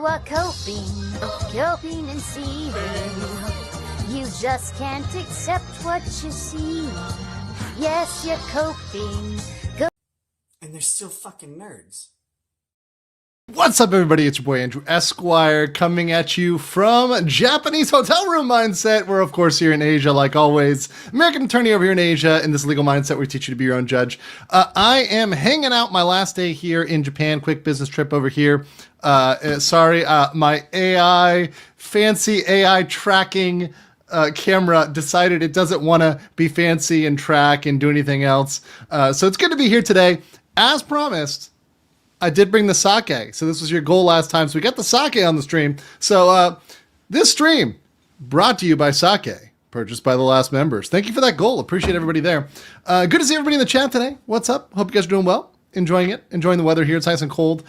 are coping and seething. You just can't accept what you see. Yes, you're coping. And they're still fucking nerds. What's up, everybody? It's your boy Andrew Esquire coming at you from Japanese hotel room mindset. We're, of course, here in Asia, like always. American attorney over here in Asia in this legal mindset. We teach you to be your own judge. I am hanging out my last day here in Japan. Quick business trip over here. My fancy AI tracking camera decided it doesn't want to be fancy and track and do anything else. So it's good to be here today. As promised, I did bring the sake. So this was your goal last time. So we got the sake on the stream. So this stream brought to you by sake, purchased by the last members. Thank you for that goal. Appreciate everybody there. Good to see everybody in the chat today. What's up? Hope you guys are doing well. Enjoying it. Enjoying the weather here. It's nice and cold.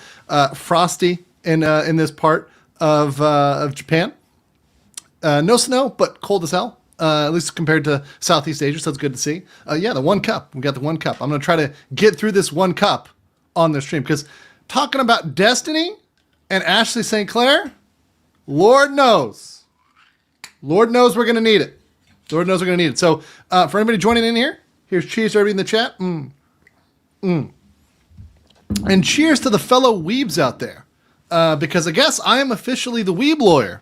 Frosty in this part of Japan. No snow, but cold as hell. At least compared to Southeast Asia. So it's good to see. Yeah, the one cup. We got the one cup. I'm going to try to get through this one cup on the stream, because talking about Destiny and Ashley St. Clair, Lord knows we're going to need it. Lord knows we're going to need it. So for anybody joining in here, here's cheers to everybody in the chat. And cheers to the fellow weebs out there, because I guess I am officially the weeb lawyer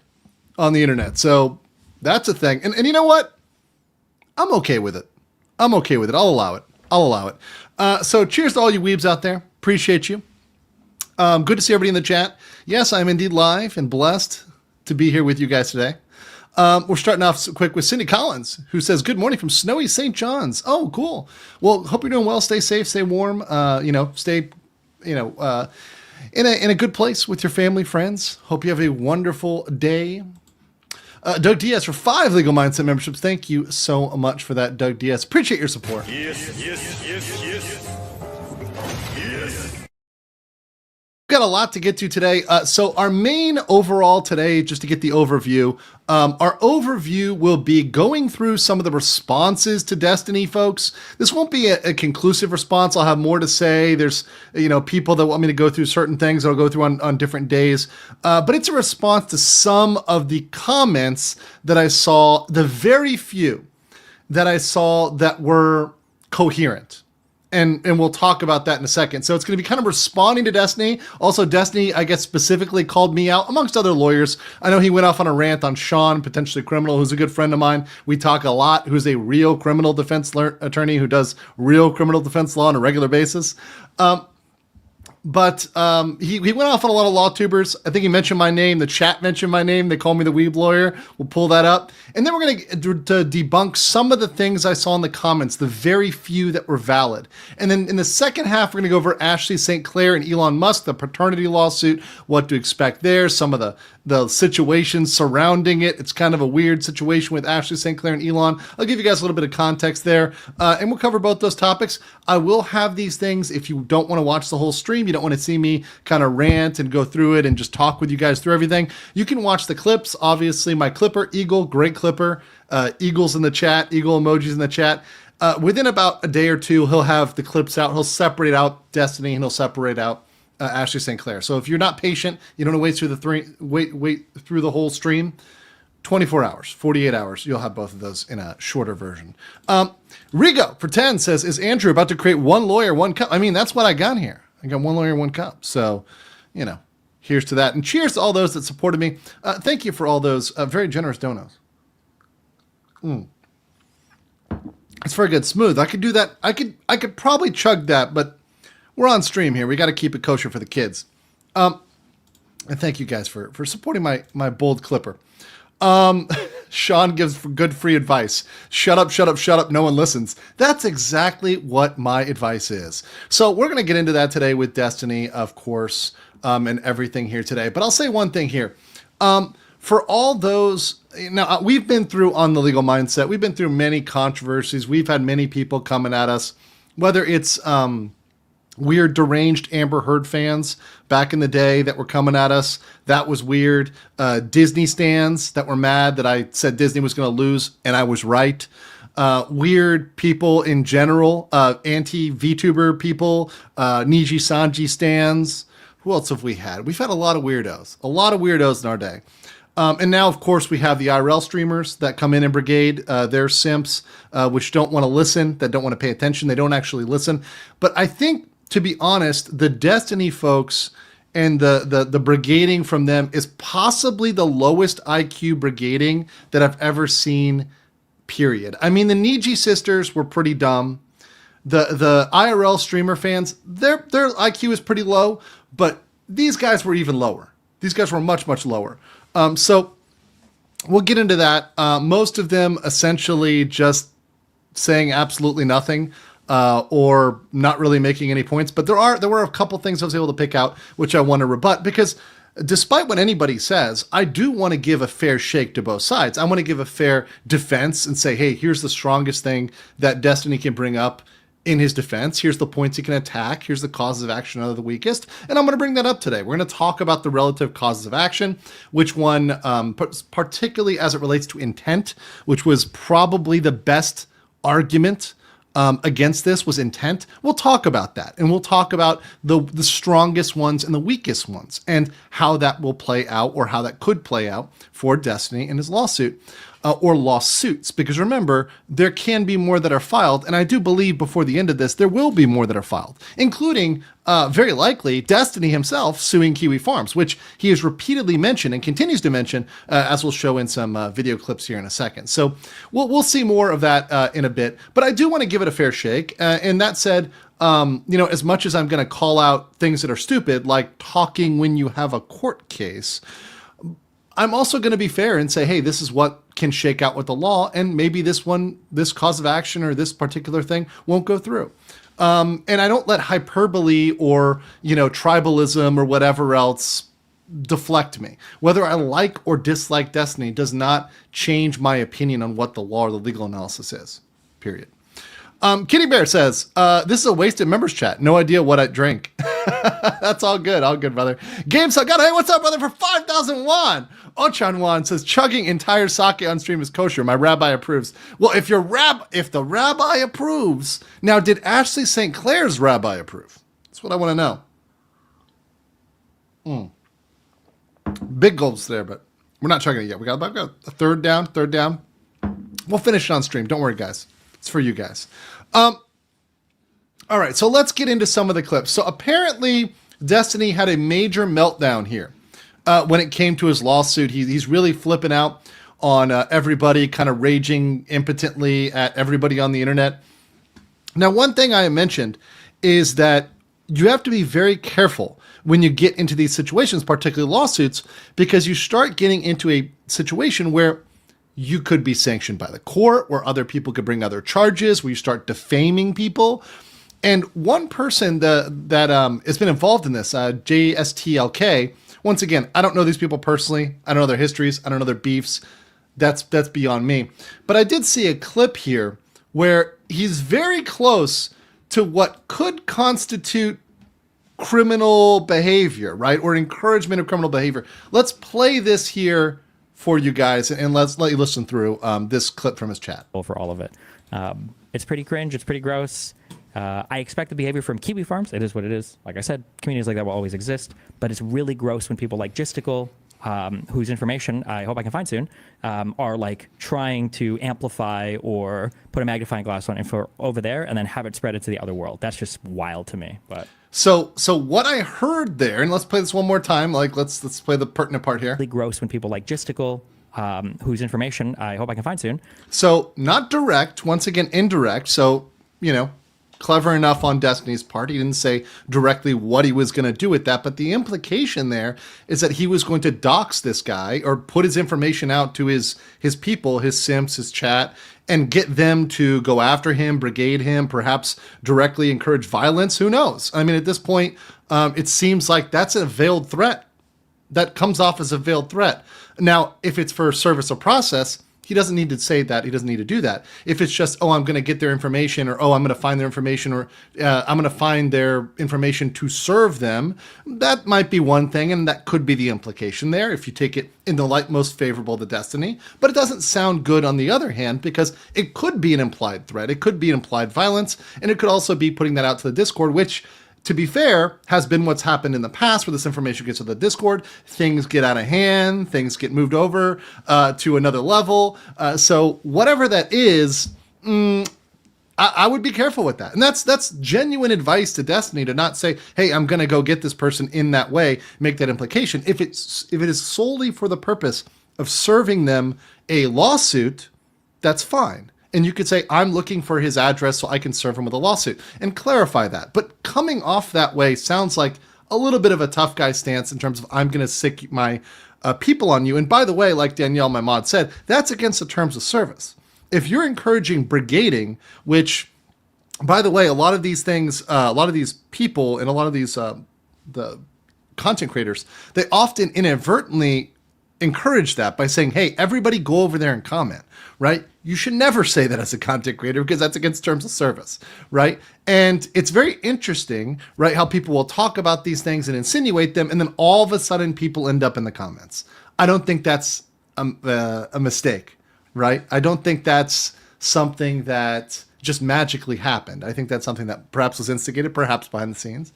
on the internet. So that's a thing. And you know what? I'm okay with it. I'll allow it. So cheers to all you weebs out there. Appreciate you. Good to see everybody in the chat. Yes, I'm indeed live and blessed to be here with you guys today. We're starting off quick with Cindy Collins, who says, good morning from snowy St. John's. Oh, cool. Well, hope you're doing well. Stay safe, stay warm, stay, in a good place with your family, friends. Hope you have a wonderful day. Doug Diaz for 5 Legal Mindset memberships. Thank you so much for that, Doug Diaz. Appreciate your support. Yes. We've got a lot to get to today. So our main overall today, just to get the overview, our overview will be going through some of the responses to Destiny, folks. This won't be a conclusive response. I'll have more to say. There's, people that want me to go through certain things that I'll go through on different days. But it's a response to some of the comments that I saw, the very few that I saw that were coherent. And we'll talk about that in a second. So it's going to be kind of responding to Destiny. Also, Destiny, I guess, specifically called me out, amongst other lawyers. I know he went off on a rant on Sean, potentially criminal, who's a good friend of mine. We talk a lot, who's a real criminal defense attorney who does real criminal defense law on a regular basis. But he went off on a lot of law tubers. I think he mentioned my name. The chat mentioned my name. They call me the weeb lawyer. We'll pull that up. And then we're going to debunk some of the things I saw in the comments, the very few that were valid. And then in the second half, we're going to go over Ashley St. Clair and Elon Musk, the paternity lawsuit, what to expect there, some of the situations surrounding it. It's kind of a weird situation with Ashley St. Clair and Elon. I'll give you guys a little bit of context there. And we'll cover both those topics. I will have these things. If you don't want to watch the whole stream, you don't want to see me kind of rant and go through it and just talk with you guys through everything, you can watch the clips. Obviously, my clipper, Eagle, great clipper, Eagles in the chat, Eagle emojis in the chat. Within about a day or two, he'll have the clips out. He'll separate out Destiny and he'll separate out Ashley St. Clair. So if you're not patient, you don't want to wait through the whole stream, 24 hours, 48 hours, you'll have both of those in a shorter version. Rigo for 10 says, is Andrew about to create one lawyer, one cup? I mean, that's what I got here. I got one lawyer, one cup. So, here's to that. And cheers to all those that supported me. Thank you for all those very generous donos. It's very good. Smooth. I could do that. I could probably chug that, but we're on stream here. We got to keep it kosher for the kids. And thank you guys for supporting my bold clipper. Sean gives good free advice. Shut up. No one listens. That's exactly what my advice is. So we're going to get into that today with Destiny, of course, and everything here today. But I'll say one thing here. For all those, now we've been through on the legal mindset, we've been through many controversies. We've had many people coming at us, whether it's weird deranged Amber Heard fans back in the day that were coming at us. That was weird. Disney stans that were mad that I said Disney was going to lose, and I was right. Weird people in general, anti-VTuber people, Niji Sanji stans, Who else have we had? We've had a lot of weirdos in our day. And now, of course, we have the IRL streamers that come in and brigade. They're simps, which don't want to listen, that don't want to pay attention. They don't actually listen. But I think, to be honest, the Destiny folks and the brigading from them is possibly the lowest IQ brigading that I've ever seen, period. I mean, the Niji sisters were pretty dumb. The IRL streamer fans, their IQ is pretty low, but these guys were even lower. These guys were much, much lower. So we'll get into that. Most of them essentially just saying absolutely nothing, or not really making any points. But there were a couple things I was able to pick out, which I want to rebut, because despite what anybody says, I do want to give a fair shake to both sides. I want to give a fair defense and say, hey, here's the strongest thing that Destiny can bring up in his defense. Here's the points he can attack. Here's the causes of action that are the weakest. And I'm going to bring that up today. We're going to talk about the relative causes of action, which one, particularly as it relates to intent, which was probably the best argument against this, was intent. We'll talk about that. And we'll talk about the strongest ones and the weakest ones and how that will play out, or how that could play out for Destiny in his lawsuit. Or lawsuits, because remember, there can be more that are filed, and I do believe before the end of this, there will be more that are filed, including, very likely, Destiny himself suing Kiwi Farms, which he has repeatedly mentioned and continues to mention, as we'll show in some video clips here in a second. So we'll see more of that in a bit, but I do want to give it a fair shake. And that said, as much as I'm going to call out things that are stupid, like talking when you have a court case, I'm also going to be fair and say, hey, this is what can shake out with the law, and maybe this cause of action or this particular thing won't go through. And I don't let hyperbole or, tribalism or whatever else deflect me. Whether I like or dislike Destiny does not change my opinion on what the law or the legal analysis is, period. Kitty Bear says, this is a wasted members chat. No idea what I drink. That's all good, brother. Game So God, hey, what's up, brother? For 5,000 won. Ochan Wan says, chugging entire sake on stream is kosher. My rabbi approves. Well, if the rabbi approves, now did Ashley St. Clair's rabbi approve? That's what I want to know. Big gulps there, but we're not chugging it yet. We got a third down. We'll finish it on stream. Don't worry, guys. It's for you guys. All right, so let's get into some of the clips. So apparently, Destiny had a major meltdown here when it came to his lawsuit. He's really flipping out on everybody, kind of raging impotently at everybody on the internet. Now, one thing I mentioned is that you have to be very careful when you get into these situations, particularly lawsuits, because you start getting into a situation where you could be sanctioned by the court, where other people could bring other charges, where you start defaming people. And one person that has been involved in this, JSTLK, once again, I don't know these people personally. I don't know their histories. I don't know their beefs. That's beyond me. But I did see a clip here where he's very close to what could constitute criminal behavior, right? Or encouragement of criminal behavior. Let's play this here for you guys, and let's let you listen through this clip from his chat. For all of it. It's pretty cringe. It's pretty gross. I expect the behavior from Kiwi Farms. It is what it is. Like I said, communities like that will always exist. But it's really gross when people like Gistical, whose information I hope I can find soon, are like trying to amplify or put a magnifying glass on info over there and then have it spread into the other world. That's just wild to me. But so what I heard there, and let's play this one more time. Like let's play the pertinent part here. Really gross when people like Gistical, whose information I hope I can find soon. So not direct, once again indirect. So clever enough on Destiny's part. He didn't say directly what he was going to do with that, but the implication there is that he was going to dox this guy or put his information out to his people, his simps, his chat, and get them to go after him, brigade him, perhaps directly encourage violence. Who knows? I mean, at this point, it seems like that's a veiled threat. That comes off as a veiled threat. Now, if it's for service or process, he doesn't need to say that. He doesn't need to do that. If it's just, I'm going to get their information, or, I'm going to find their information, or I'm going to find their information to serve them, that might be one thing, and that could be the implication there if you take it in the light most favorable to Destiny. But it doesn't sound good on the other hand, because it could be an implied threat. It could be implied violence, and it could also be putting that out to the Discord, which to be fair, has been what's happened in the past where this information gets to the Discord, things get out of hand, things get moved over to another level. So whatever that is, I would be careful with that. And that's genuine advice to Destiny, to not say, hey, I'm going to go get this person in that way, make that implication. If it is solely for the purpose of serving them a lawsuit, that's fine. And you could say, I'm looking for his address so I can serve him with a lawsuit, and clarify that. But coming off that way sounds like a little bit of a tough guy stance in terms of, I'm going to sick my people on you. And by the way, like Danielle, my mod, said, that's against the terms of service. If you're encouraging brigading, which, by the way, a lot of these things, a lot of these people and a lot of these the content creators, they often inadvertently encourage that by saying, hey, everybody go over there and comment, right? You should never say that as a content creator because that's against terms of service, right? And it's very interesting, right, how people will talk about these things and insinuate them, and then all of a sudden people end up in the comments. I don't think that's a mistake, right? I don't think that's something that just magically happened. I think that's something that perhaps was instigated, perhaps behind the scenes.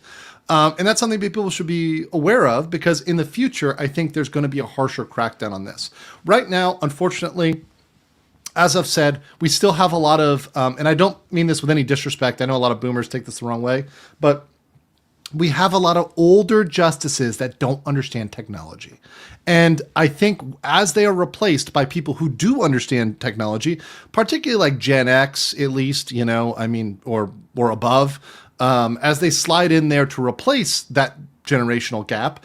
And that's something people should be aware of, because in the future, I think there's going to be a harsher crackdown on this. Right now, unfortunately, as I've said, we still have a lot of, and I don't mean this with any disrespect, I know a lot of boomers take this the wrong way, but we have a lot of older justices that don't understand technology. And I think as they are replaced by people who do understand technology, particularly like Gen X, at least, you know, I mean, or above, as they slide in there to replace that generational gap,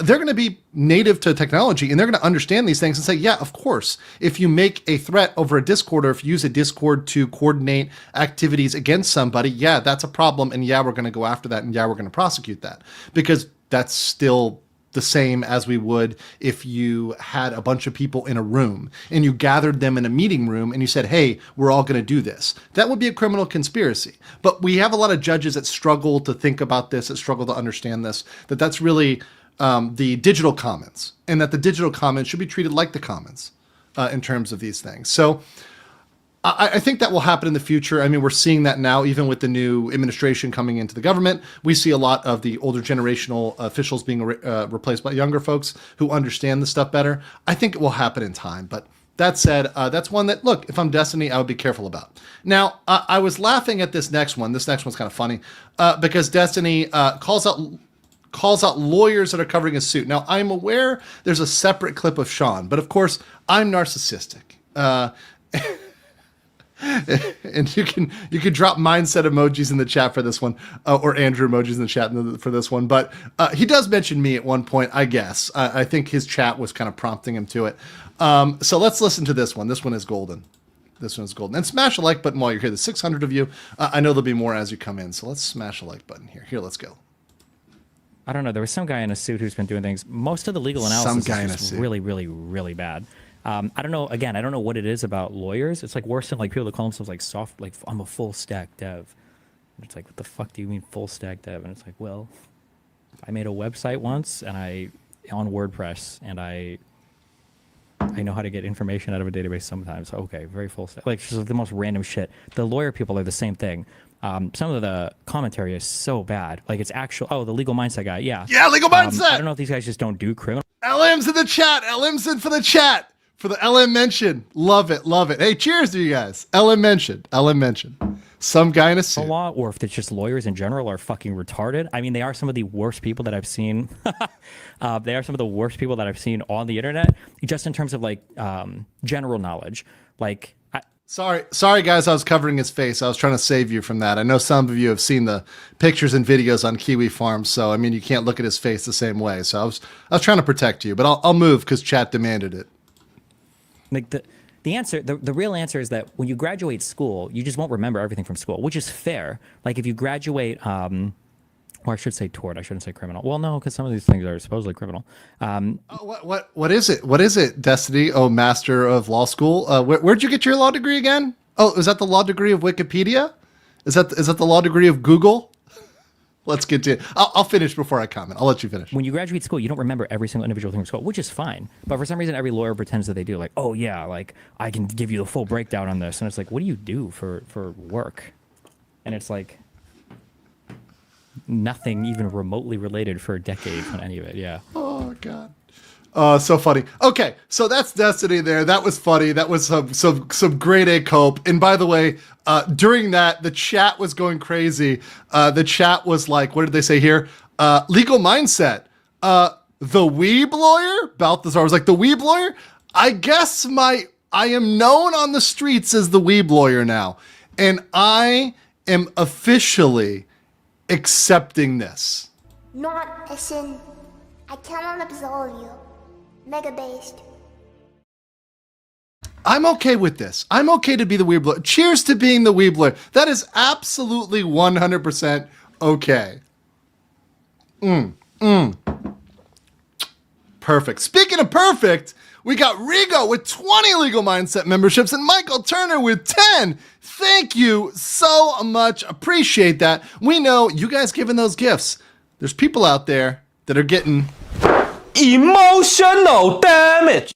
they're going to be native to technology, and they're going to understand these things and say, yeah, of course, if you make a threat over a Discord, or if you use a Discord to coordinate activities against somebody, yeah, that's a problem. And yeah, we're going to go after that. And yeah, we're going to prosecute that, because that's still the same as we would if you had a bunch of people in a room and you gathered them in a meeting room and you said, hey, we're all going to do this. That would be a criminal conspiracy. But we have a lot of judges that struggle to think about this, that struggle to understand this, that's really the digital commons, and that the digital commons should be treated like the commons in terms of these things. So I think that will happen in the future. I mean, we're seeing that now, even with the new administration coming into the government. We see a lot of the older generational officials being replaced by younger folks who understand the stuff better. I think it will happen in time. But that said, that's one that, look, if I'm Destiny, I would be careful about. Now, I was laughing at this next one. This next one's kind of funny because Destiny calls out lawyers that are covering a suit. Now, I'm aware there's a separate clip of Sean, but of course, I'm narcissistic. And you can drop mindset emojis in the chat for this one, or Andrew emojis in the chat for this one. But he does mention me at one point, I guess. I think his chat was kind of prompting him to it. So let's listen to this one. This one is golden. This one is golden. And smash a like button while you're here. There's 600 of you. I know there'll be more as you come in. So let's smash a like button here. Here, let's go. I don't know. There was some guy in a suit who's been doing things. Most of the legal analysis is really, really, really bad. I don't know. Again, I don't know what it is about lawyers. It's like worse than like people that call themselves like soft, like I'm a full stack dev. And it's like, what the fuck do you mean full stack dev? And it's like, well, I made a website once and on WordPress, and I know how to get information out of a database sometimes. Okay, very full stack. Like just the most random shit. The lawyer people are the same thing. Some of the commentary is so bad. Like it's actual. Oh, the legal mindset guy. Yeah. Yeah, legal mindset. I don't know if these guys just don't do criminal. LM's in the chat. LM's in for the chat. For the LM mention. Love it. Love it. Hey, cheers to you guys. LM mentioned. LM mentioned. Some guy in a suit. Law, or if it's just lawyers in general are fucking retarded. I mean, they are some of the worst people that I've seen. They are some of the worst people that I've seen on the internet, just in terms of like general knowledge. Like, Sorry, guys. I was covering his face. I was trying to save you from that. I know some of you have seen the pictures and videos on Kiwi Farms, so I mean, you can't look at his face the same way. So I was trying to protect you, but I'll move because chat demanded it. Like the answer, the real answer is that when you graduate school, you just won't remember everything from school, which is fair. Like if you graduate, or I should say tort, I shouldn't say criminal. Well, no, because some of these things are supposedly criminal. What is it? What is it, Destiny? Oh, master of law school. Where'd you get your law degree again? Oh, is that the law degree of Wikipedia? Is that the law degree of Google? Let's get to it. I'll finish before I comment. I'll let you finish. When you graduate school, you don't remember every single individual thing from school, which is fine. But for some reason, every lawyer pretends that they do. Like, oh, yeah, like, I can give you the full breakdown on this. And it's like, what do you do for work? And it's like, nothing even remotely related for decades on any of it. Yeah. Oh God. So funny. Okay, so that's Destiny there. That was funny. That was some grade A cope. And by the way, during that, the chat was going crazy. The chat was like, what did they say here? Legal mindset. The weeb lawyer? Balthazar was like, the weeb lawyer? I guess I am known on the streets as the weeb lawyer now. And I am officially accepting this. Not a sin. I cannot absolve you. Mega based. I'm okay with this. I'm okay to be the weeb lawyer. Cheers to being the weeb lawyer. That is absolutely 100% okay. Perfect. Speaking of perfect, we got Rigo with 20 Legal Mindset memberships and Michael Turner with 10. Thank you so much. Appreciate that. We know you guys giving those gifts. There's people out there that are getting emotional damage.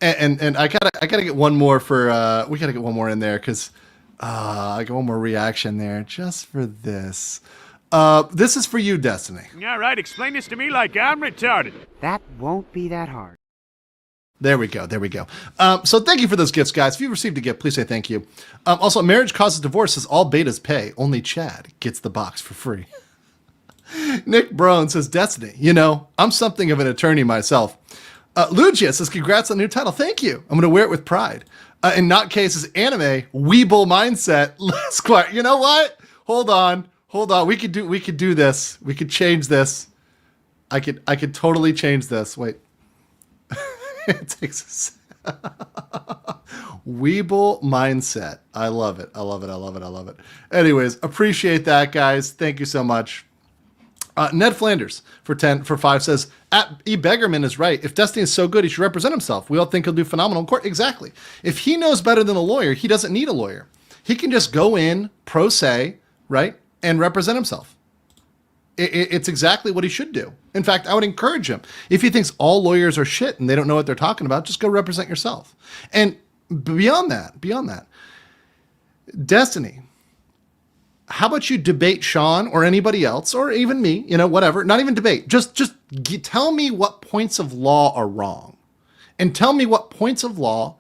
And I gotta get one more for we gotta get one more in there because I got one more reaction there just for this. This is for you, Destiny. All right, explain this to me like I'm retarded. That won't be that hard. There we go. So thank you for those gifts, guys. If you received a gift, please say thank you. Also, marriage causes divorce says all betas pay. Only Chad gets the box for free. Nick Brown says, Destiny, I'm something of an attorney myself. Lugia says, congrats on the new title. Thank you. I'm going to wear it with pride. In Not Case's anime, Weeble Mindset. Let's quiet. You know what? Hold on. We could do this. We could change this. I could totally change this. Wait. It takes a Weeble Mindset. I love it. Anyways, appreciate that, guys. Thank you so much. Ned Flanders for 5 says, E. Beggarman is right. If Destiny is so good, he should represent himself. We all think he'll do phenomenal in court. Exactly. If he knows better than a lawyer, he doesn't need a lawyer. He can just go in pro se, right, and represent himself. It's exactly what he should do. In fact, I would encourage him. If he thinks all lawyers are shit and they don't know what they're talking about, just go represent yourself. And beyond that, Destiny, how about you debate Sean or anybody else or even me, whatever, not even debate. Just tell me what points of law are wrong and tell me what points of law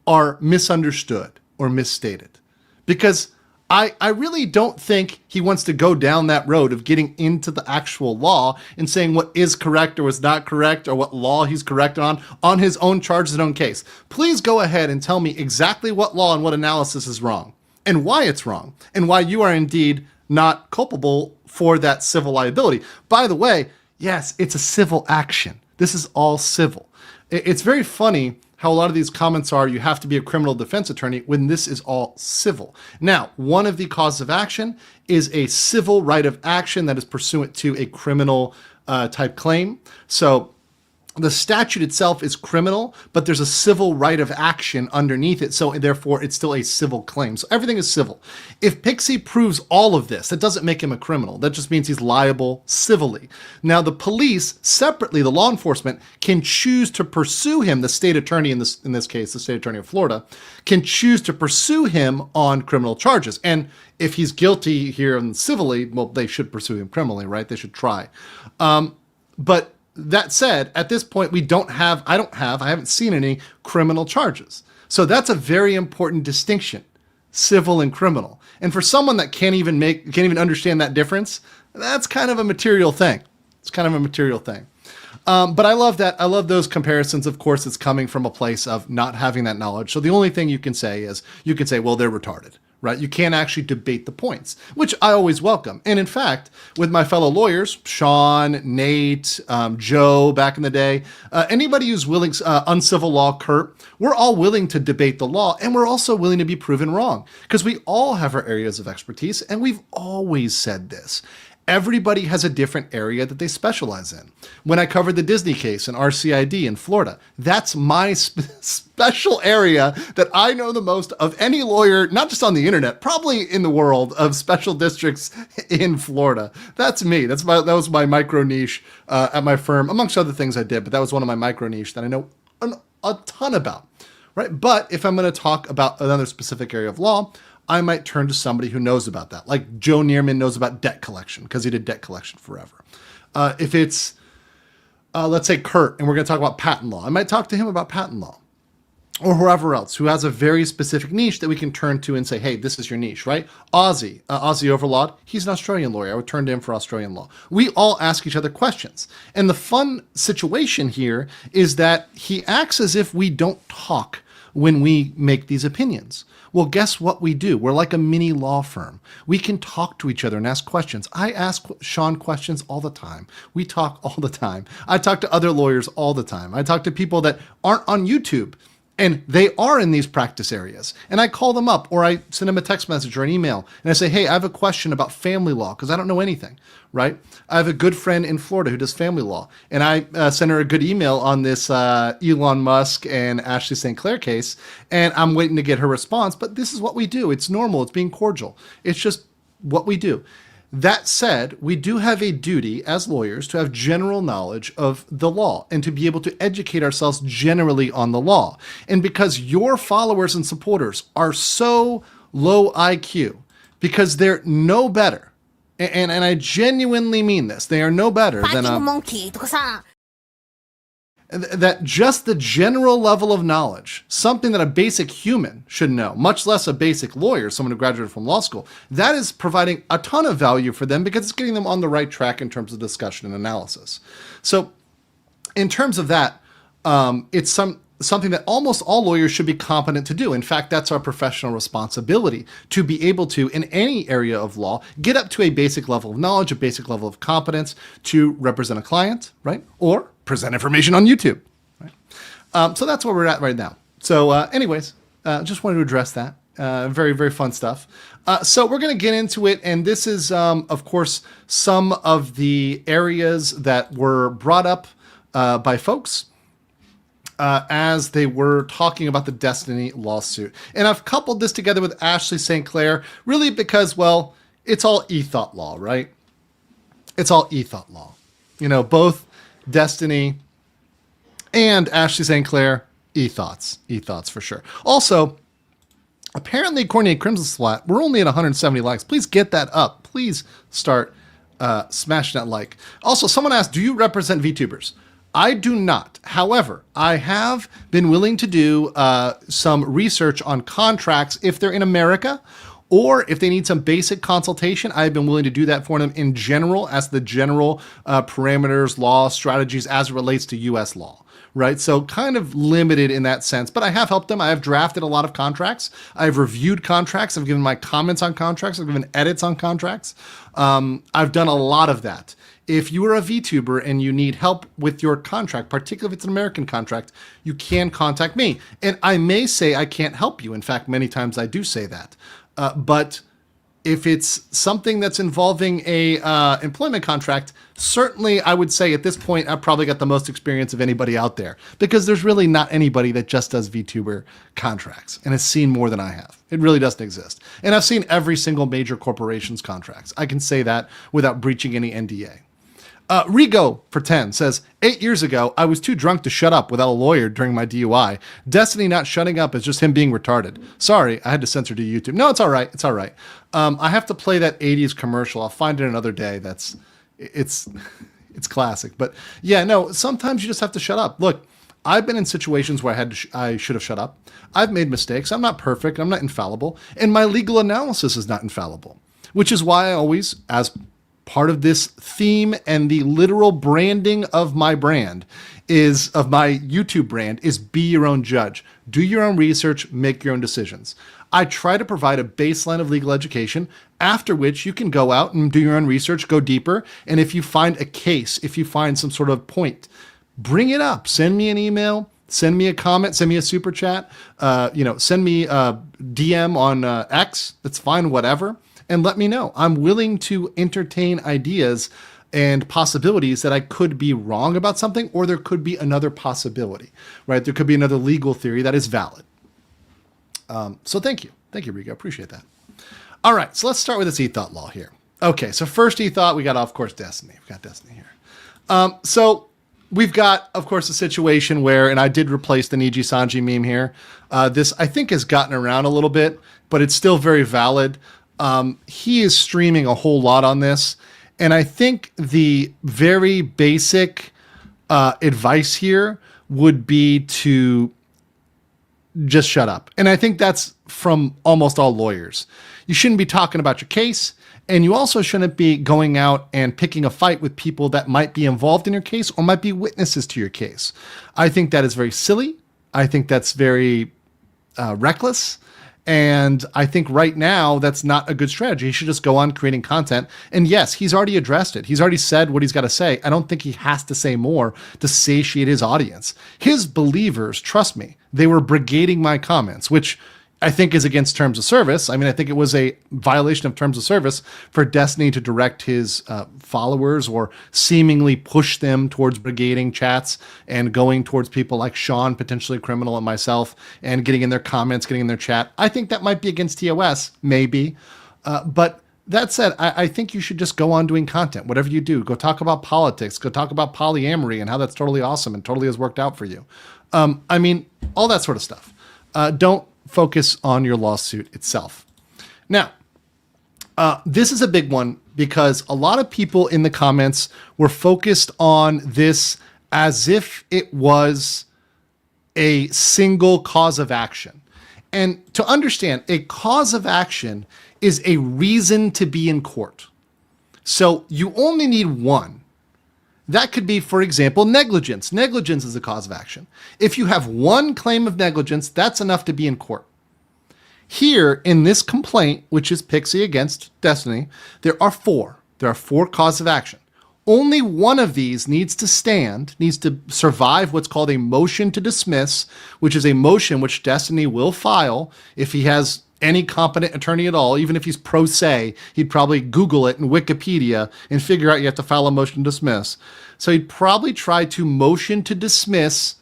are misunderstood or misstated. Because I really don't think he wants to go down that road of getting into the actual law and saying what is correct or is not correct or what law he's correct on his own charge, his own case. Please go ahead and tell me exactly what law and what analysis is wrong and why it's wrong and why you are indeed not culpable for that civil liability. By the way, yes, it's a civil action. This is all civil. It's very funny how a lot of these comments are, you have to be a criminal defense attorney when this is all civil. Now, one of the causes of action is a civil right of action that is pursuant to a criminal type claim. So the statute itself is criminal, but there's a civil right of action underneath it. So therefore, it's still a civil claim. So everything is civil. If Pixie proves all of this, that doesn't make him a criminal. That just means he's liable civilly. Now, the police, separately, the law enforcement, can choose to pursue him. The state attorney, in this case, the state attorney of Florida, can choose to pursue him on criminal charges. And if he's guilty here and civilly, well, they should pursue him criminally, right? They should try. But that said, at this point, I haven't seen any criminal charges. So that's a very important distinction, civil and criminal. And for someone that can't even understand that difference, that's kind of a material thing. But I love that. I love those comparisons. Of course, it's coming from a place of not having that knowledge. So the only thing you can say is, well, they're retarded. Right? You can't actually debate the points, which I always welcome. And in fact, with my fellow lawyers, Sean, Nate, Joe, back in the day, anybody who's willing, uncivil law, Kurt, we're all willing to debate the law, and we're also willing to be proven wrong because we all have our areas of expertise, and we've always said this. Everybody has a different area that they specialize in. When I covered the Disney case in RCID in Florida, that's my special area that I know the most of any lawyer, not just on the internet, probably in the world of special districts in Florida. That's me. That was my micro niche at my firm, amongst other things I did, but that was one of my micro niche that I know a ton about, right? But if I'm going to talk about another specific area of law, I might turn to somebody who knows about that. Like Joe Neerman knows about debt collection because he did debt collection forever. If it's, let's say Kurt, and we're going to talk about patent law, I might talk to him about patent law. Or whoever else who has a very specific niche that we can turn to and say, hey, this is your niche, right? Aussie Overlord, he's an Australian lawyer. I would turn to him for Australian law. We all ask each other questions. And the fun situation here is that he acts as if we don't talk when we make these opinions. Well, guess what we do? We're like a mini law firm. We can talk to each other and ask questions. I ask Sean questions all the time. We talk all the time. I talk to other lawyers all the time. I talk to people that aren't on YouTube, and they are in these practice areas. And I call them up, or I send them a text message or an email, and I say, hey, I have a question about family law because I don't know anything, right? I have a good friend in Florida who does family law, and I sent her a good email on this Elon Musk and Ashley St. Clair case, and I'm waiting to get her response. But this is what we do. It's normal. It's being cordial. It's just what we do. That said, we do have a duty as lawyers to have general knowledge of the law and to be able to educate ourselves generally on the law. And because your followers and supporters are so low IQ, because they're no better, and I genuinely mean this, they are no better than a monkey とかさ that just the general level of knowledge, something that a basic human should know, much less a basic lawyer, someone who graduated from law school, that is providing a ton of value for them because it's getting them on the right track in terms of discussion and analysis. So in terms of that, it's something that almost all lawyers should be competent to do. In fact, that's our professional responsibility to be able to, in any area of law, get up to a basic level of knowledge, a basic level of competence to represent a client, right? Or present information on YouTube, right? So that's where we're at right now. So anyways, just wanted to address that. Very, very fun stuff. So we're going to get into it. And this is, of course, some of the areas that were brought up by folks as they were talking about the Destiny lawsuit. And I've coupled this together with Ashley St. Clair, really because, well, it's all ETH law, right? It's all ETH law. You know, both Destiny and Ashley St. Clair, ETHOTS for sure. Also, apparently, according to Crimson Splat, we're only at 170 likes. Please get that up. Please start smashing that like. Also, someone asked, do you represent VTubers? I do not. However, I have been willing to do some research on contracts if they're in America, or if they need some basic consultation. I've been willing to do that for them in general, as the general parameters, law, strategies as it relates to U.S. law, right? So kind of limited in that sense, but I have helped them. I have drafted a lot of contracts. I've reviewed contracts. I've given my comments on contracts. I've given edits on contracts. I've done a lot of that. If you are a VTuber and you need help with your contract, particularly if it's an American contract, you can contact me. And I may say I can't help you. In fact, many times I do say that. But if it's something that's involving a employment contract, certainly I would say at this point, I've probably got the most experience of anybody out there, because there's really not anybody that just does VTuber contracts and has seen more than I have. It really doesn't exist. And I've seen every single major corporation's contracts. I can say that without breaching any NDA. Rigo for 10 says, 8 years ago, I was too drunk to shut up without a lawyer during my DUI. Destiny not shutting up is just him being retarded. Sorry, I had to censor to YouTube. No, it's all right. It's all right. I have to play that 80s commercial. I'll find it another day. It's classic. But yeah, no, sometimes you just have to shut up. Look, I've been in situations where I should have shut up. I've made mistakes. I'm not perfect. I'm not infallible. And my legal analysis is not infallible, which is why I always, as part of this theme and the literal branding of my brand of my YouTube brand is be your own judge. Do your own research, make your own decisions. I try to provide a baseline of legal education, after which you can go out and do your own research, go deeper. And if you find a case, if you find some sort of point, bring it up. Send me an email, send me a comment, send me a super chat, send me a DM on X. That's fine, whatever. And let me know. I'm willing to entertain ideas and possibilities that I could be wrong about something, or there could be another possibility, right? There could be another legal theory that is valid. So thank you. Thank you, Rico. Appreciate that. All right, so let's start with this ETH law here. Okay, so first ETH, we got, of course, Destiny. We've got Destiny here. So we've got, of course, a situation where, and I did replace the Niji Sanji meme here. This, I think, has gotten around a little bit. but it's still very valid. He is streaming a whole lot on this. And I think the very basic advice here would be to just shut up. And I think that's from almost all lawyers. You shouldn't be talking about your case. And you also shouldn't be going out and picking a fight with people that might be involved in your case or might be witnesses to your case. I think that is very silly. I think that's very reckless. And I think right now that's not a good strategy. He should just go on creating content. And yes, he's already addressed it. He's already said what he's got to say. I don't think he has to say more to satiate his audience. His believers, trust me, they were brigading my comments, which I think is against terms of service. I mean, I think it was a violation of terms of service for Destiny to direct his followers or seemingly push them towards brigading chats and going towards people like Sean, potentially a criminal, and myself, and getting in their comments, getting in their chat. I think that might be against TOS, maybe. But that said, I think you should just go on doing content. Whatever you do, go talk about politics, go talk about polyamory and how that's totally awesome and totally has worked out for you. I mean, all that sort of stuff. Don't focus on your lawsuit itself. Now, this is a big one because a lot of people in the comments were focused on this as if it was a single cause of action. And to understand, a cause of action is a reason to be in court. So you only need one. That could be, for example, negligence. Negligence is a cause of action. If you have one claim of negligence, that's enough to be in court. Here in this complaint, which is Pixie against Destiny, there are four. There are four causes of action. Only one of these needs to stand, needs to survive what's called a motion to dismiss, which is a motion which Destiny will file if he has any competent attorney at all. Even if he's pro se, he'd probably Google it in Wikipedia and figure out you have to file a motion to dismiss. So he'd probably try to motion to dismiss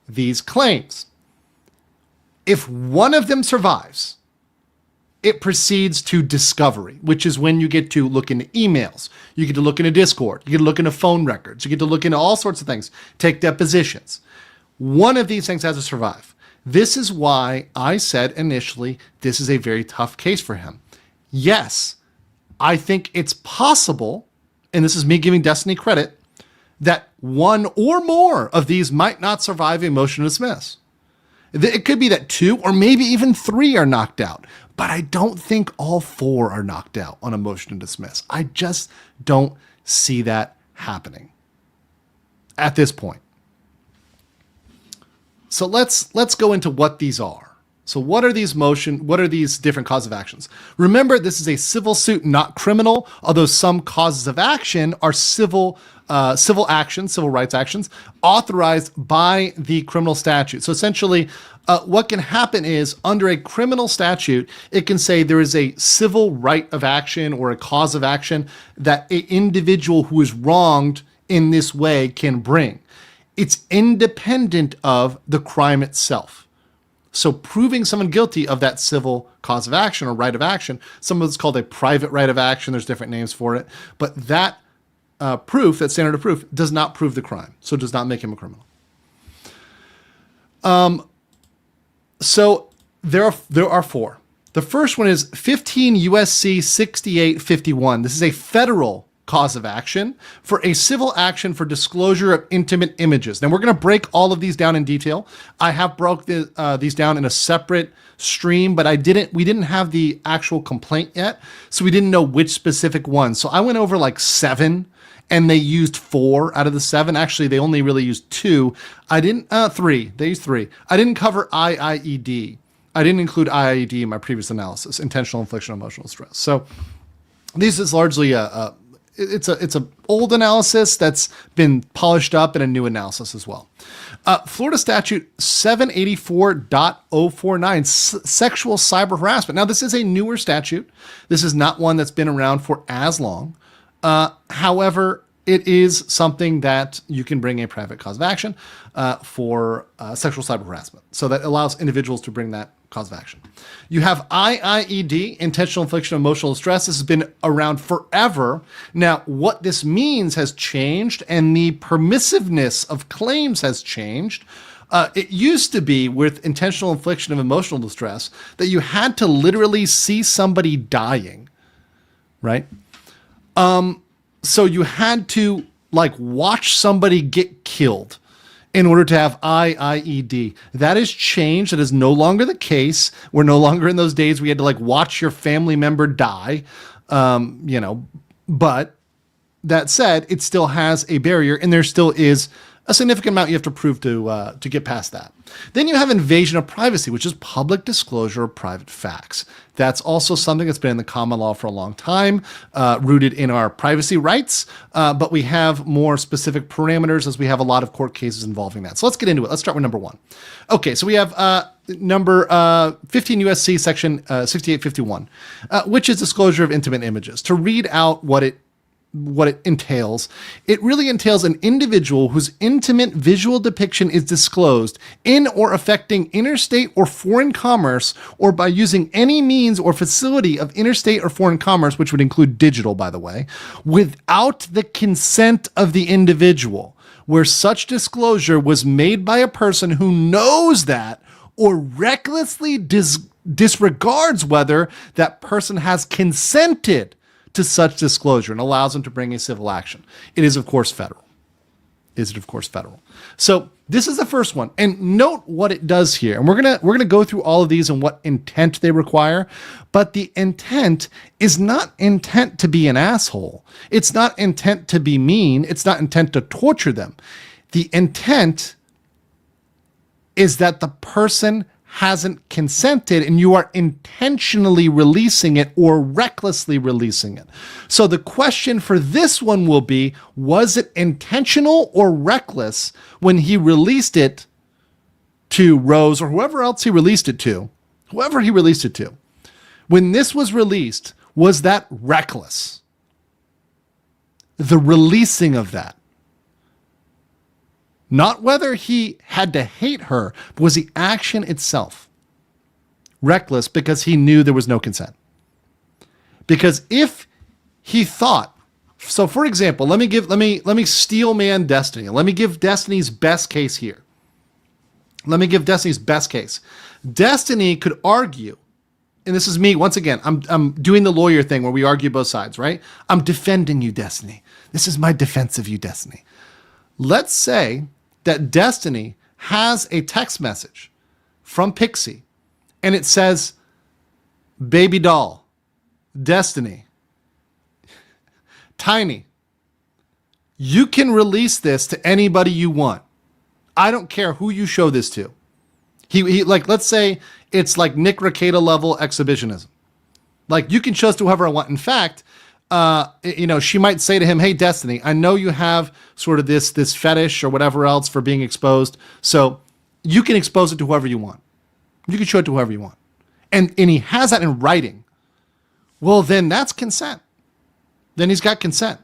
these claims. If one of them survives, it proceeds to discovery, which is when you get to look into emails. You get to look into Discord. You get to look into phone records. You get to look into all sorts of things, take depositions. One of these things has to survive. This is why I said initially, this is a very tough case for him. Yes, I think it's possible, and this is me giving Destiny credit, that one or more of these might not survive a motion to dismiss. It could be that two or maybe even three are knocked out, but I don't think all four are knocked out on a motion to dismiss. I just don't see that happening at this point. So let's go into what these are. So what are these different causes of actions? Remember, this is a civil suit, not criminal, although some causes of action are civil actions, civil rights actions, authorized by the criminal statute. So essentially, what can happen is under a criminal statute, it can say there is a civil right of action or a cause of action that an individual who is wronged in this way can bring. It's independent of the crime itself. So proving someone guilty of that civil cause of action or right of action, some of it's called a private right of action. There's different names for it. But that proof, that standard of proof, does not prove the crime. So it does not make him a criminal. So there are four. The first one is 15 USC 6851. This is a federal cause of action for a civil action for disclosure of intimate images. Now we're going to break all of these down in detail. I have broke these down in a separate stream, but we didn't have the actual complaint yet, so we didn't know which specific one. So I went over like 7, and they used 4 out of the 7. Actually, they only really used 2. 3. They used 3. I didn't cover IIED. I didn't include IIED in my previous analysis, intentional infliction of emotional stress. So this is largely it's a old analysis that's been polished up in a new analysis as well. Florida statute 784.049, sexual cyber harassment. Now, this is a newer statute. This is not one that's been around for as long. However, it is something that you can bring a private cause of action for sexual cyber harassment. So that allows individuals to bring that cause of action. You have IIED, intentional infliction of emotional distress. This has been around forever. Now, what this means has changed, and the permissiveness of claims has changed. It used to be with intentional infliction of emotional distress that you had to literally see somebody dying, right? So you had to like watch somebody get killed in order to have IIED. That has changed. That is no longer the case. We're no longer in those days we had to like watch your family member die, but that said, it still has a barrier, and there still is a significant amount you have to prove to get past that. Then you have invasion of privacy, which is public disclosure of private facts. That's also something that's been in the common law for a long time, rooted in our privacy rights, but we have more specific parameters as we have a lot of court cases involving that. So let's get into it. Let's start with number 1. Okay, so we have number 15 USC section 6851, which is disclosure of intimate images. To read out what it entails. It really entails an individual whose intimate visual depiction is disclosed in or affecting interstate or foreign commerce, or by using any means or facility of interstate or foreign commerce, which would include digital, by the way, without the consent of the individual, where such disclosure was made by a person who knows that or recklessly disregards whether that person has consented to such disclosure and allows them to bring a civil action. It is, of course, federal. So this is the first one. And note what it does here. And we're gonna go through all of these and what intent they require. But the intent is not intent to be an asshole. It's not intent to be mean. It's not intent to torture them. The intent is that the person hasn't consented and you are intentionally releasing it or recklessly releasing it. So the question for this one will be, was it intentional or reckless when he released it to Rose or whoever else he released it to? Whoever he released it to. When this was released, was that reckless? The releasing of that. Not whether he had to hate her, but was the action itself reckless because he knew there was no consent. Because if he thought, so for example, let me steel man Destiny. Let me give Destiny's best case here. Destiny could argue, and this is me once again. I'm doing the lawyer thing where we argue both sides, right? I'm defending you, Destiny. This is my defense of you, Destiny. Let's say that Destiny has a text message from Pixie and it says, baby doll, Destiny, Tiny, you can release this to anybody you want. I don't care who you show this to. He like, let's say it's like Nick Rekieta level exhibitionism. Like, you can show this to whoever I want. In fact, she might say to him, hey, Destiny, I know you have sort of this fetish or whatever else for being exposed. So you can expose it to whoever you want. You can show it to whoever you want. And he has that in writing. Well, then that's consent. Then he's got consent.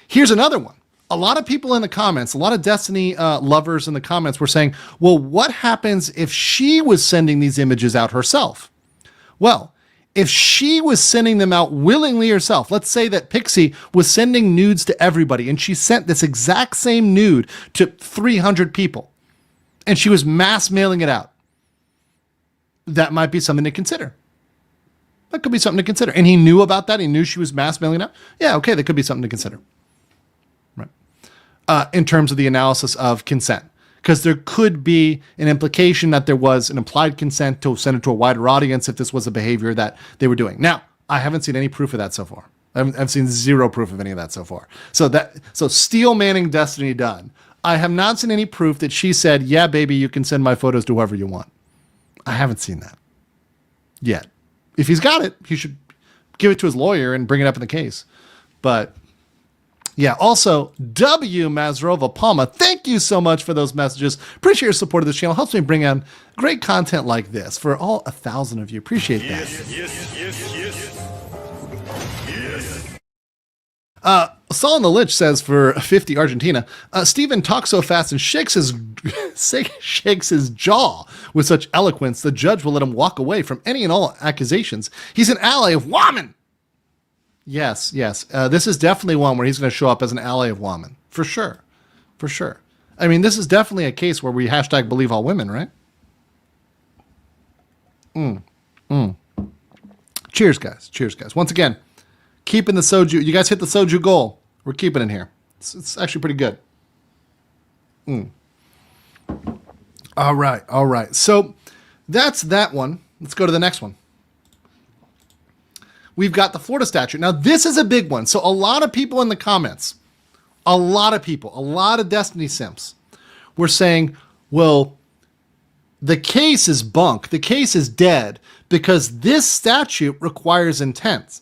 Here's another one. A lot of people in the comments, a lot of Destiny lovers in the comments were saying, well, what happens if she was sending these images out herself? Well, if she was sending them out willingly herself, let's say that Pixie was sending nudes to everybody and she sent this exact same nude to 300 people and she was mass mailing it out. That might be something to consider. That could be something to consider. And he knew about that. He knew she was mass mailing it out. Yeah, okay, that could be something to consider. Right. In terms of the analysis of consent. Because there could be an implication that there was an implied consent to send it to a wider audience if this was a behavior that they were doing. Now, I haven't seen any proof of that so far. I've seen zero proof of any of that so far. So steel manning Destiny done. I have not seen any proof that she said, yeah, baby, you can send my photos to whoever you want. I haven't seen that yet. If he's got it, he should give it to his lawyer and bring it up in the case. But yeah, also, W. Mazrova Palma, thank you so much for those messages. Appreciate your support of this channel. Helps me bring on great content like this for all 1,000 of you. Appreciate that. Saul the Lich says for 50 Argentina, Steven talks so fast and shakes his jaw with such eloquence, the judge will let him walk away from any and all accusations. He's an ally of Woman. Yes. This is definitely one where he's going to show up as an ally of Woman. For sure. I mean, this is definitely a case where we hashtag believe all women, right? Cheers, guys. Cheers, guys. Once again, keeping the soju. You guys hit the soju goal. We're keeping it here. It's actually pretty good. All right. So that's that one. Let's go to the next one. We've got the Florida statute. Now, this is a big one. So a lot of people in the comments, a lot of Destiny simps were saying, well, the case is bunk. The case is dead because this statute requires intent.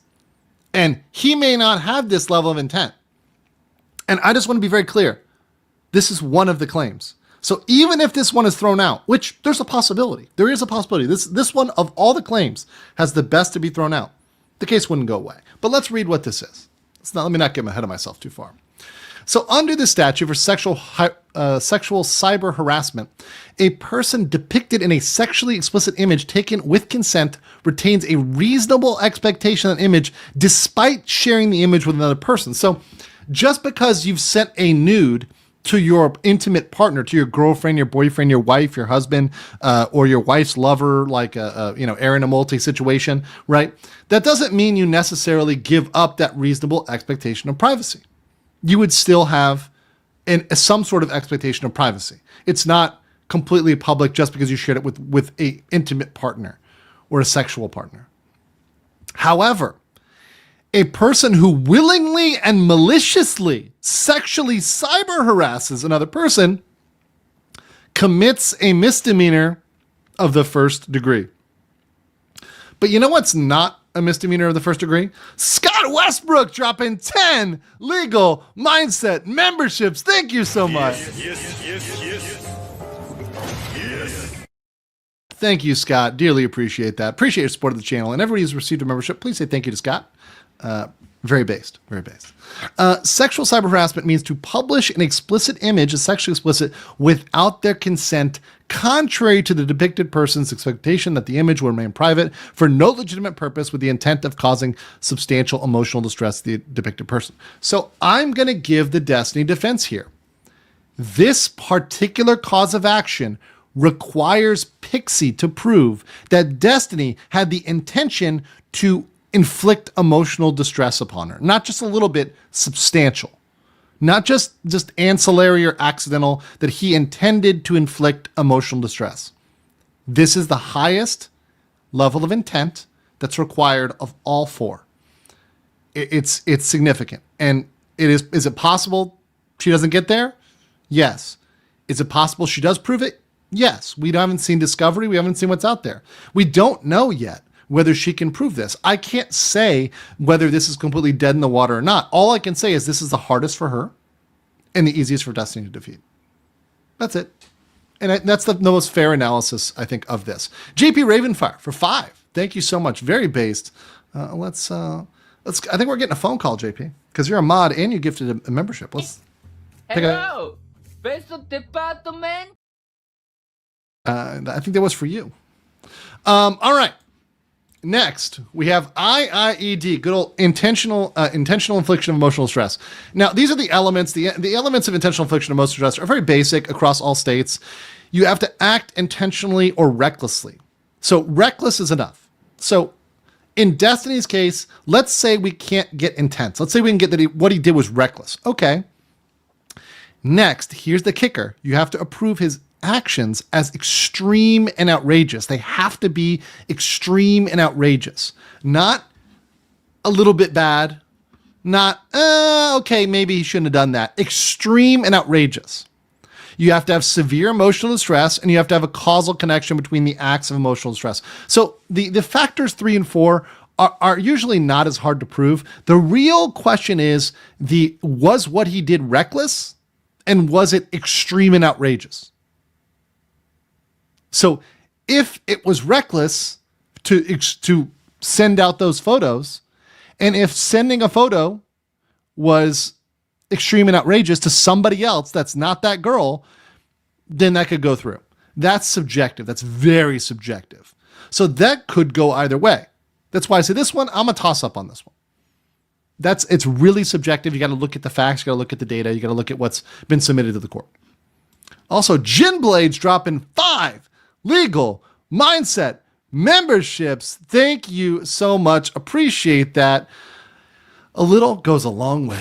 And he may not have this level of intent. And I just want to be very clear. This is one of the claims. So even if this one is thrown out, which there's a possibility, there is a possibility. This one of all the claims has the best to be thrown out. The case wouldn't go away. But let's read what this is. Let me not get ahead of myself too far. So under the statute for sexual cyber harassment, a person depicted in a sexually explicit image taken with consent retains a reasonable expectation of an image despite sharing the image with another person. So just because you've sent a nude to your intimate partner, to your girlfriend, your boyfriend, your wife, your husband, or your wife's lover, like Aaron, a multi situation, right? That doesn't mean you necessarily give up that reasonable expectation of privacy. You would still have some sort of expectation of privacy. It's not completely public just because you shared it with a intimate partner or a sexual partner. However, a person who willingly and maliciously sexually cyber harasses another person commits a misdemeanor of the first degree. But you know what's not a misdemeanor of the first degree? Scott Westbrook dropping 10 legal mindset memberships. Thank you so much. Thank you, Scott. Dearly appreciate that. Appreciate your support of the channel. And everybody who's received a membership, please say thank you to Scott. Very based. Sexual cyber harassment means to publish an explicit image, a sexually explicit, without their consent, contrary to the depicted person's expectation that the image will remain private for no legitimate purpose with the intent of causing substantial emotional distress to the depicted person. So I'm going to give the Destiny defense here. This particular cause of action requires Pixie to prove that Destiny had the intention to inflict emotional distress upon her. Not just a little bit, substantial. Not just ancillary or accidental, that he intended to inflict emotional distress. This is the highest level of intent that's required of all four. It's significant. And is it possible she doesn't get there? Yes. Is it possible she does prove it? Yes. We haven't seen discovery. We haven't seen what's out there. We don't know yet whether she can prove this. I can't say whether this is completely dead in the water or not. All I can say is this is the hardest for her and the easiest for Destiny to defeat. That's it. And that's the most fair analysis, I think, of this. JP Ravenfire for 5. Thank you so much. Very based. Let's. I think we're getting a phone call, JP, because you're a mod and you gifted a membership. Let's. Hello, beso de pato, man. I think that was for you. All right. Next, we have IIED, good old intentional infliction of emotional stress. Now, these are the elements. The elements of intentional infliction of emotional stress are very basic across all states. You have to act intentionally or recklessly. So reckless is enough. So in Destiny's case, let's say we can't get intent. Let's say we can get that what he did was reckless. Okay. Next, here's the kicker. You have to approve his actions as extreme and outrageous. They have to be extreme and outrageous. Not a little bit bad. Not, okay, maybe he shouldn't have done that. Extreme and outrageous. You have to have severe emotional distress, and you have to have a causal connection between the acts of emotional distress. So the factors 3 and 4 are usually not as hard to prove. The real question is, was what he did reckless, and was it extreme and outrageous? So if it was reckless to send out those photos, and if sending a photo was extreme and outrageous to somebody else that's not that girl, then that could go through. That's subjective. That's very subjective. So that could go either way. That's why I say this one, I'm a toss up on this one. It's really subjective. You got to look at the facts. You got to look at the data. You got to look at what's been submitted to the court. Also, Gin Blades dropping 5 legal mindset memberships. Thank you so much. Appreciate that. A little goes a long way.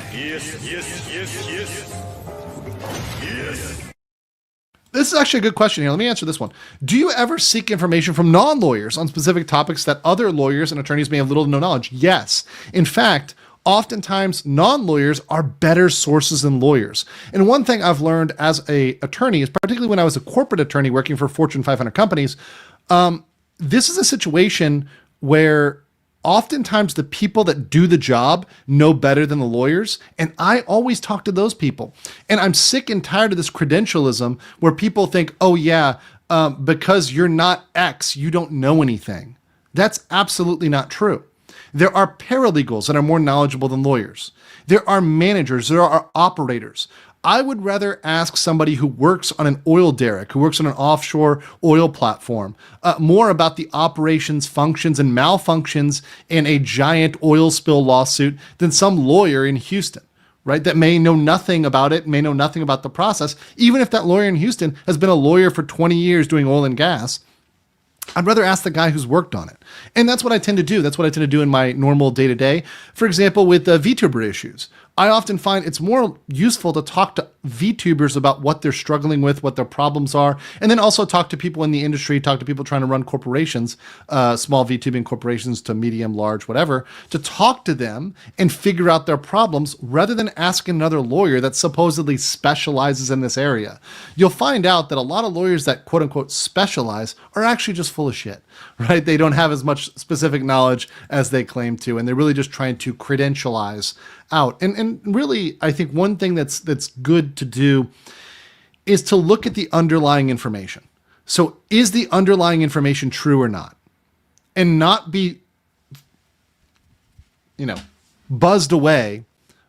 This is actually a good question here. Let me answer this one. Do you ever seek information from non-lawyers on specific topics that other lawyers and attorneys may have little to no knowledge? Yes. In fact, oftentimes non-lawyers are better sources than lawyers. And one thing I've learned as an attorney is, particularly when I was a corporate attorney working for Fortune 500 companies, this is a situation where oftentimes the people that do the job know better than the lawyers. And I always talk to those people. And I'm sick and tired of this credentialism where people think, oh yeah, because you're not X, you don't know anything. That's absolutely not true. There are paralegals that are more knowledgeable than lawyers. There are managers, there are operators. I would rather ask somebody who works on an oil derrick, who works on an offshore oil platform, more about the operations, functions, and malfunctions in a giant oil spill lawsuit than some lawyer in Houston, right? That may know nothing about it, may know nothing about the process. Even if that lawyer in Houston has been a lawyer for 20 years doing oil and gas, I'd rather ask the guy who's worked on it. And that's what I tend to do. That's what I tend to do in my normal day-to-day. For example, with VTuber issues, I often find it's more useful to talk to VTubers about what they're struggling with, what their problems are, and then also talk to people in the industry, talk to people trying to run corporations, small VTubing corporations to medium, large, whatever, to talk to them and figure out their problems rather than asking another lawyer that supposedly specializes in this area. You'll find out that a lot of lawyers that quote unquote specialize are actually just full of shit, right? They don't have as much specific knowledge as they claim to, and they're really just trying to credentialize out. And really, I think one thing that's good to do is to look at the underlying information. So is the underlying information true or not? And not be, buzzed away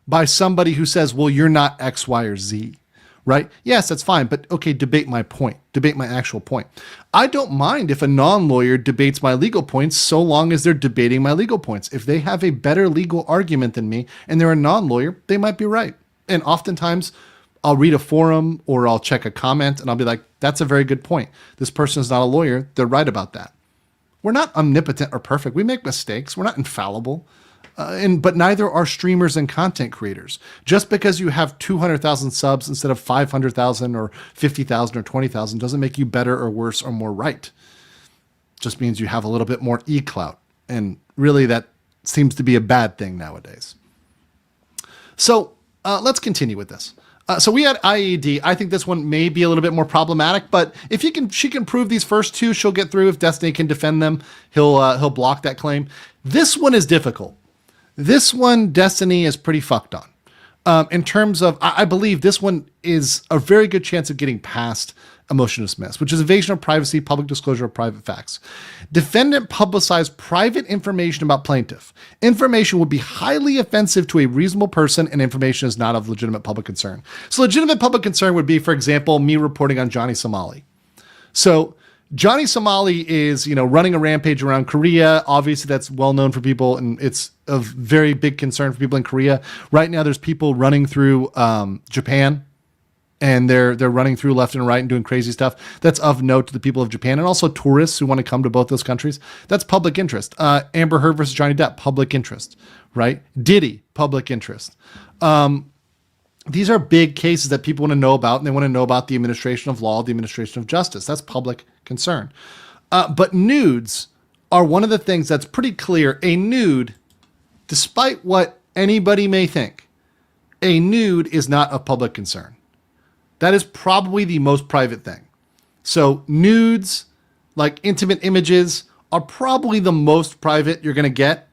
by somebody who says, well, you're not X, Y, or Z, right? Yes, that's fine. But okay, debate my point, debate my actual point. I don't mind if a non-lawyer debates my legal points so long as they're debating my legal points. If they have a better legal argument than me and they're a non-lawyer, they might be right. And oftentimes I'll read a forum or I'll check a comment and I'll be like, that's a very good point. This person is not a lawyer. They're right about that. We're not omnipotent or perfect. We make mistakes. We're not infallible. But neither are streamers and content creators. Just because you have 200,000 subs instead of 500,000 or 50,000 or 20,000 doesn't make you better or worse or more right. Just means you have a little bit more e-clout. And really that seems to be a bad thing nowadays. So let's continue with this. So we had IED. I think this one may be a little bit more problematic, but if she can prove these first two, she'll get through. If Destiny can defend them, he'll block that claim. This one is difficult. This one, Destiny is pretty fucked on. In terms of, I believe this one is a very good chance of getting past a motion to dismiss, which is invasion of privacy, public disclosure of private facts. Defendant publicized private information about plaintiff. Information would be highly offensive to a reasonable person, and information is not of legitimate public concern. So legitimate public concern would be, for example, me reporting on Johnny Somali. So Johnny Somali is, running a rampage around Korea. Obviously, that's well known for people, and it's of very big concern for people in Korea. Right now, there's people running through Japan, and they're running through left and right and doing crazy stuff. That's of note to the people of Japan, and also tourists who want to come to both those countries. That's public interest. Amber Heard versus Johnny Depp, public interest, right? Diddy, public interest. These are big cases that people want to know about, and they want to know about the administration of law, the administration of justice. That's public concern. But nudes are one of the things that's pretty clear. A nude, despite what anybody may think, a nude is not of public concern. That is probably the most private thing. So nudes, like intimate images, are probably the most private you're going to get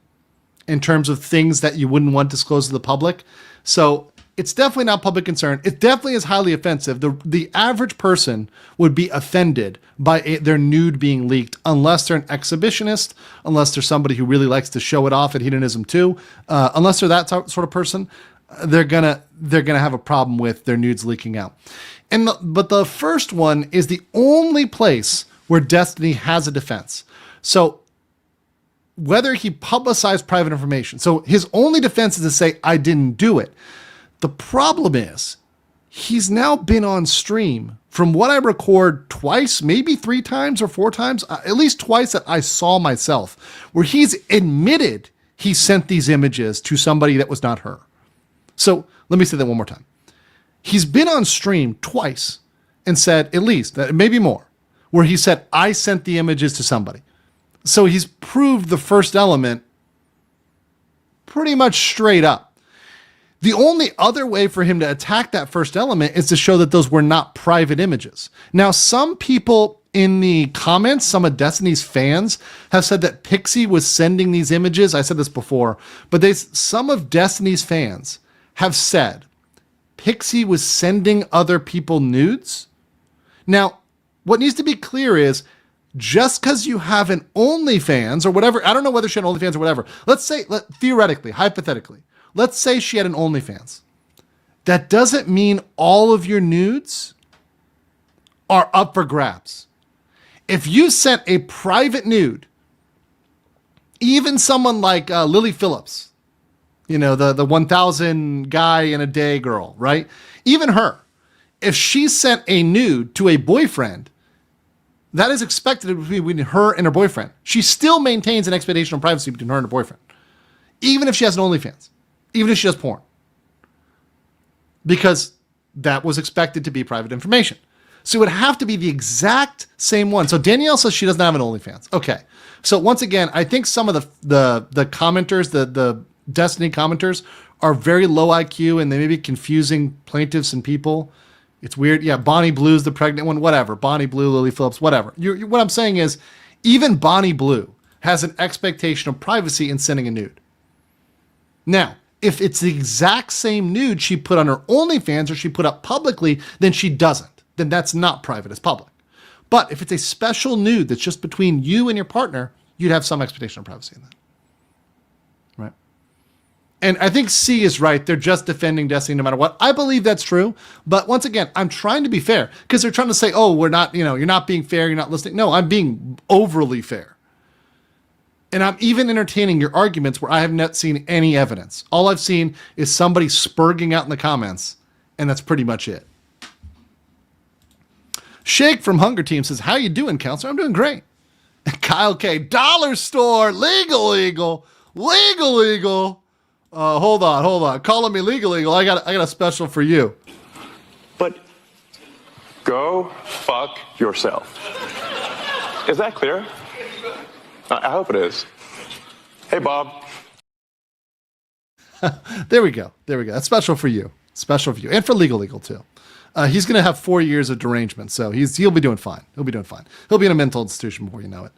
in terms of things that you wouldn't want disclosed to the public. So it's definitely not public concern. It definitely is highly offensive. The average person would be offended by their nude being leaked unless they're an exhibitionist, unless they're somebody who really likes to show it off at hedonism too. Unless they're that sort of person, they're gonna have a problem with their nudes leaking out. But the first one is the only place where Destiny has a defense. So whether he publicized private information, so his only defense is to say, I didn't do it. The problem is he's now been on stream from what I record twice, maybe 3 times or 4 times, at least twice that I saw myself, where he's admitted he sent these images to somebody that was not her. So let me say that one more time. He's been on stream twice and said, at least, maybe more, where he said, I sent the images to somebody. So he's proved the first element pretty much straight up. The only other way for him to attack that first element is to show that those were not private images. Now, some people in the comments, some of Destiny's fans have said that Pixie was sending these images. I said this before, but some of Destiny's fans have said Pixie was sending other people nudes. Now, what needs to be clear is just because you have an OnlyFans or whatever, I don't know whether she had an OnlyFans or whatever. Let's say, theoretically, hypothetically, let's say she had an OnlyFans. That doesn't mean all of your nudes are up for grabs. If you sent a private nude, even someone like Lily Phillips, you know, the 1,000 guy in a day girl, right? Even her, if she sent a nude to a boyfriend, that is expected between her and her boyfriend. She still maintains an expectation of privacy between her and her boyfriend, even if she has an OnlyFans. Even if she does porn. Because that was expected to be private information. So it would have to be the exact same one. So Danielle says she doesn't have an OnlyFans. Okay. So once again, I think some of the commenters, the Destiny commenters are very low IQ and they may be confusing plaintiffs and people. It's weird. Yeah, Bonnie Blue's the pregnant one, whatever. Bonnie Blue, Lily Phillips, whatever. What I'm saying is even Bonnie Blue has an expectation of privacy in sending a nude. Now, if it's the exact same nude she put on her OnlyFans or she put up publicly, then she doesn't. Then that's not private, it's public. But if it's a special nude that's just between you and your partner, you'd have some expectation of privacy in that. Right? And I think C is right. They're just defending Destiny no matter what. I believe that's true. But once again, I'm trying to be fair because they're trying to say, oh, we're not, you're not being fair. You're not listening. No, I'm being overly fair. And I'm even entertaining your arguments where I have not seen any evidence. All I've seen is somebody spurging out in the comments, and that's pretty much it. Shake from Hunger Team says, how you doing, counselor? I'm doing great. Kyle K, dollar store, legal. Hold on. Calling me legal. I got a special for you. But go fuck yourself. Is that clear? I hope it is. Hey, Bob. There we go. That's special for you. And for legal too. He's going to have 4 years of derangement, so he'll be doing fine. He'll be in a mental institution before you know it.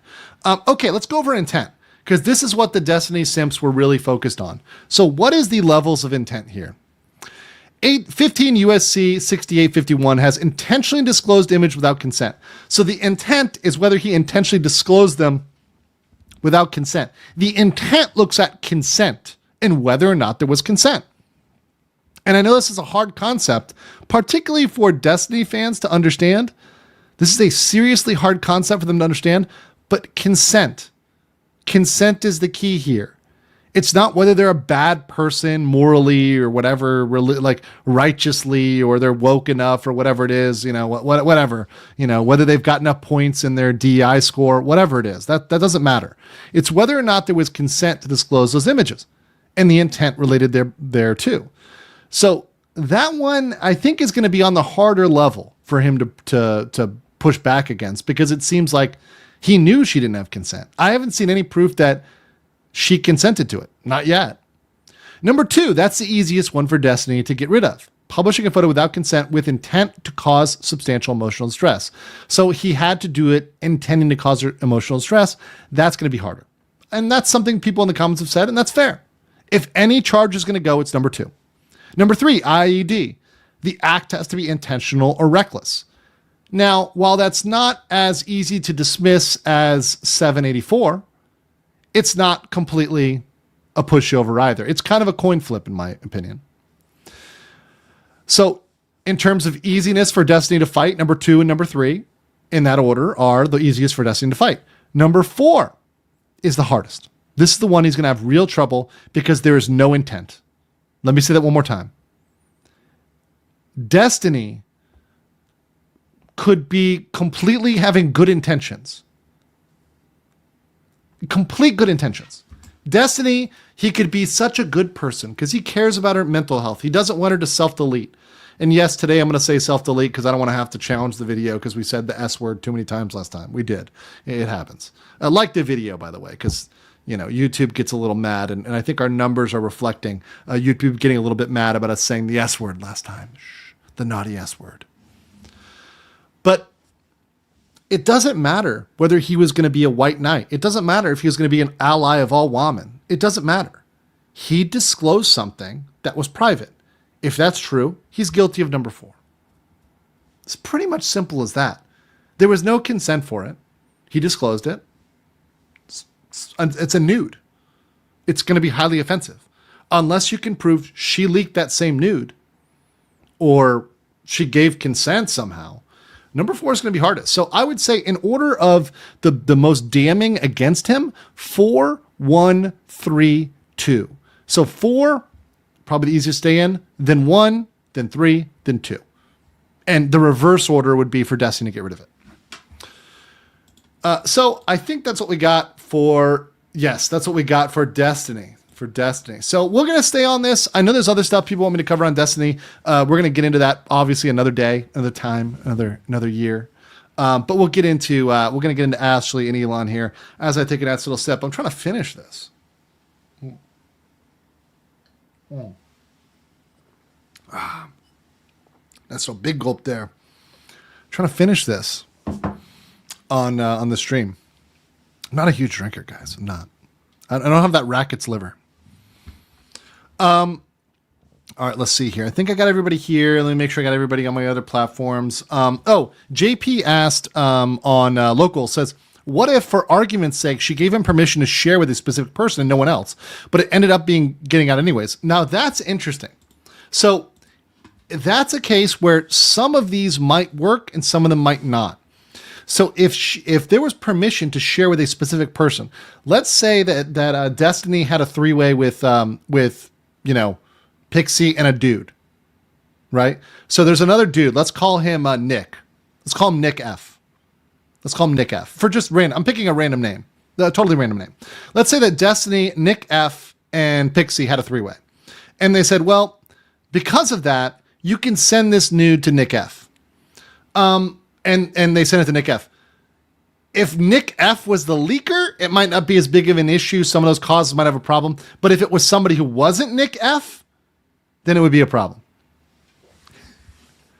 Okay, let's go over intent, because this is what the Destiny simps were really focused on. So what is the levels of intent here? 15 USC 6851 has intentionally disclosed image without consent. So the intent is whether he intentionally disclosed them without consent. The intent looks at consent and whether or not there was consent. And I know this is a hard concept, particularly for Destiny fans to understand. This is a seriously hard concept for them to understand, but consent is the key here. It's not whether they're a bad person morally or whatever, like righteously, or they're woke enough or whatever it is, whatever, whether they've got enough points in their DI score, whatever it is, that doesn't matter. It's whether or not there was consent to disclose those images and the intent related there too. So that one I think is going to be on the harder level for him to push back against, because it seems like he knew she didn't have consent. I haven't seen any proof that she consented to it. Not yet. Number 2, that's the easiest one for Destiny to get rid of. Publishing a photo without consent with intent to cause substantial emotional stress. So he had to do it intending to cause her emotional stress. That's going to be harder. And that's something people in the comments have said, and that's fair. If any charge is going to go, it's number 2. Number 3, IED. The act has to be intentional or reckless. Now, while that's not as easy to dismiss as 784, it's not completely a pushover either. It's kind of a coin flip, in my opinion. So in terms of easiness for Destiny to fight, number 2 and number 3 in that order are the easiest for Destiny to fight. Number 4 is the hardest. This is the one he's going to have real trouble because there is no intent. Let me say that one more time. Destiny could be completely having good intentions. Complete good intentions. Destiny, he could be such a good person because he cares about her mental health. He doesn't want her to self-delete. And yes, today I'm going to say self-delete because I don't want to have to challenge the video because we said the S word too many times last time. We did. It happens. I like the video, by the way, because YouTube gets a little mad, and I think our numbers are reflecting YouTube getting a little bit mad about us saying the S word last time. Shh, the naughty S word. But it doesn't matter whether he was going to be a white knight. It doesn't matter if he was going to be an ally of all women. It doesn't matter. He disclosed something that was private. If that's true, he's guilty of number 4. It's pretty much simple as that. There was no consent for it. He disclosed it. It's a nude. It's going to be highly offensive. Unless you can prove she leaked that same nude or she gave consent somehow. Number 4 is going to be hardest. So I would say in order of the most damning against him, 4, 1, 3, 2. So 4, probably the easiest to stay in, then 1, then 3, then 2. And the reverse order would be for Destiny to get rid of it. So I think that's what we got for, that's what we got for Destiny. So we're going to stay on this. I know there's other stuff people want me to cover on Destiny. We're going to get into that obviously another day, another time, another year. But we're going to get into Ashley and Elon here as I take a nice little step. I'm trying to finish this. That's a big gulp there. I'm trying to finish this on the stream. I'm not a huge drinker, guys. I'm not. I don't have that Rackets liver. All right, let's see here. I think I got everybody here. Let me make sure I got everybody on my other platforms. JP asked on local, says, what if, for argument's sake, she gave him permission to share with a specific person and no one else, but it ended up getting out anyways? Now, that's interesting. So that's a case where some of these might work and some of them might not. So if there was permission to share with a specific person, let's say that Destiny had a 3-way with Pixie and a dude, right? So there's another dude. Let's call him Nick. Let's call him Nick F. For just random. I'm picking a random name, a totally random name. Let's say that Destiny, Nick F, and Pixie had a 3-way, and they said, well, because of that, you can send this nude to Nick F. And they sent it to Nick F. If Nick F was the leaker, it might not be as big of an issue. Some of those causes might have a problem. But if it was somebody who wasn't Nick F, then it would be a problem.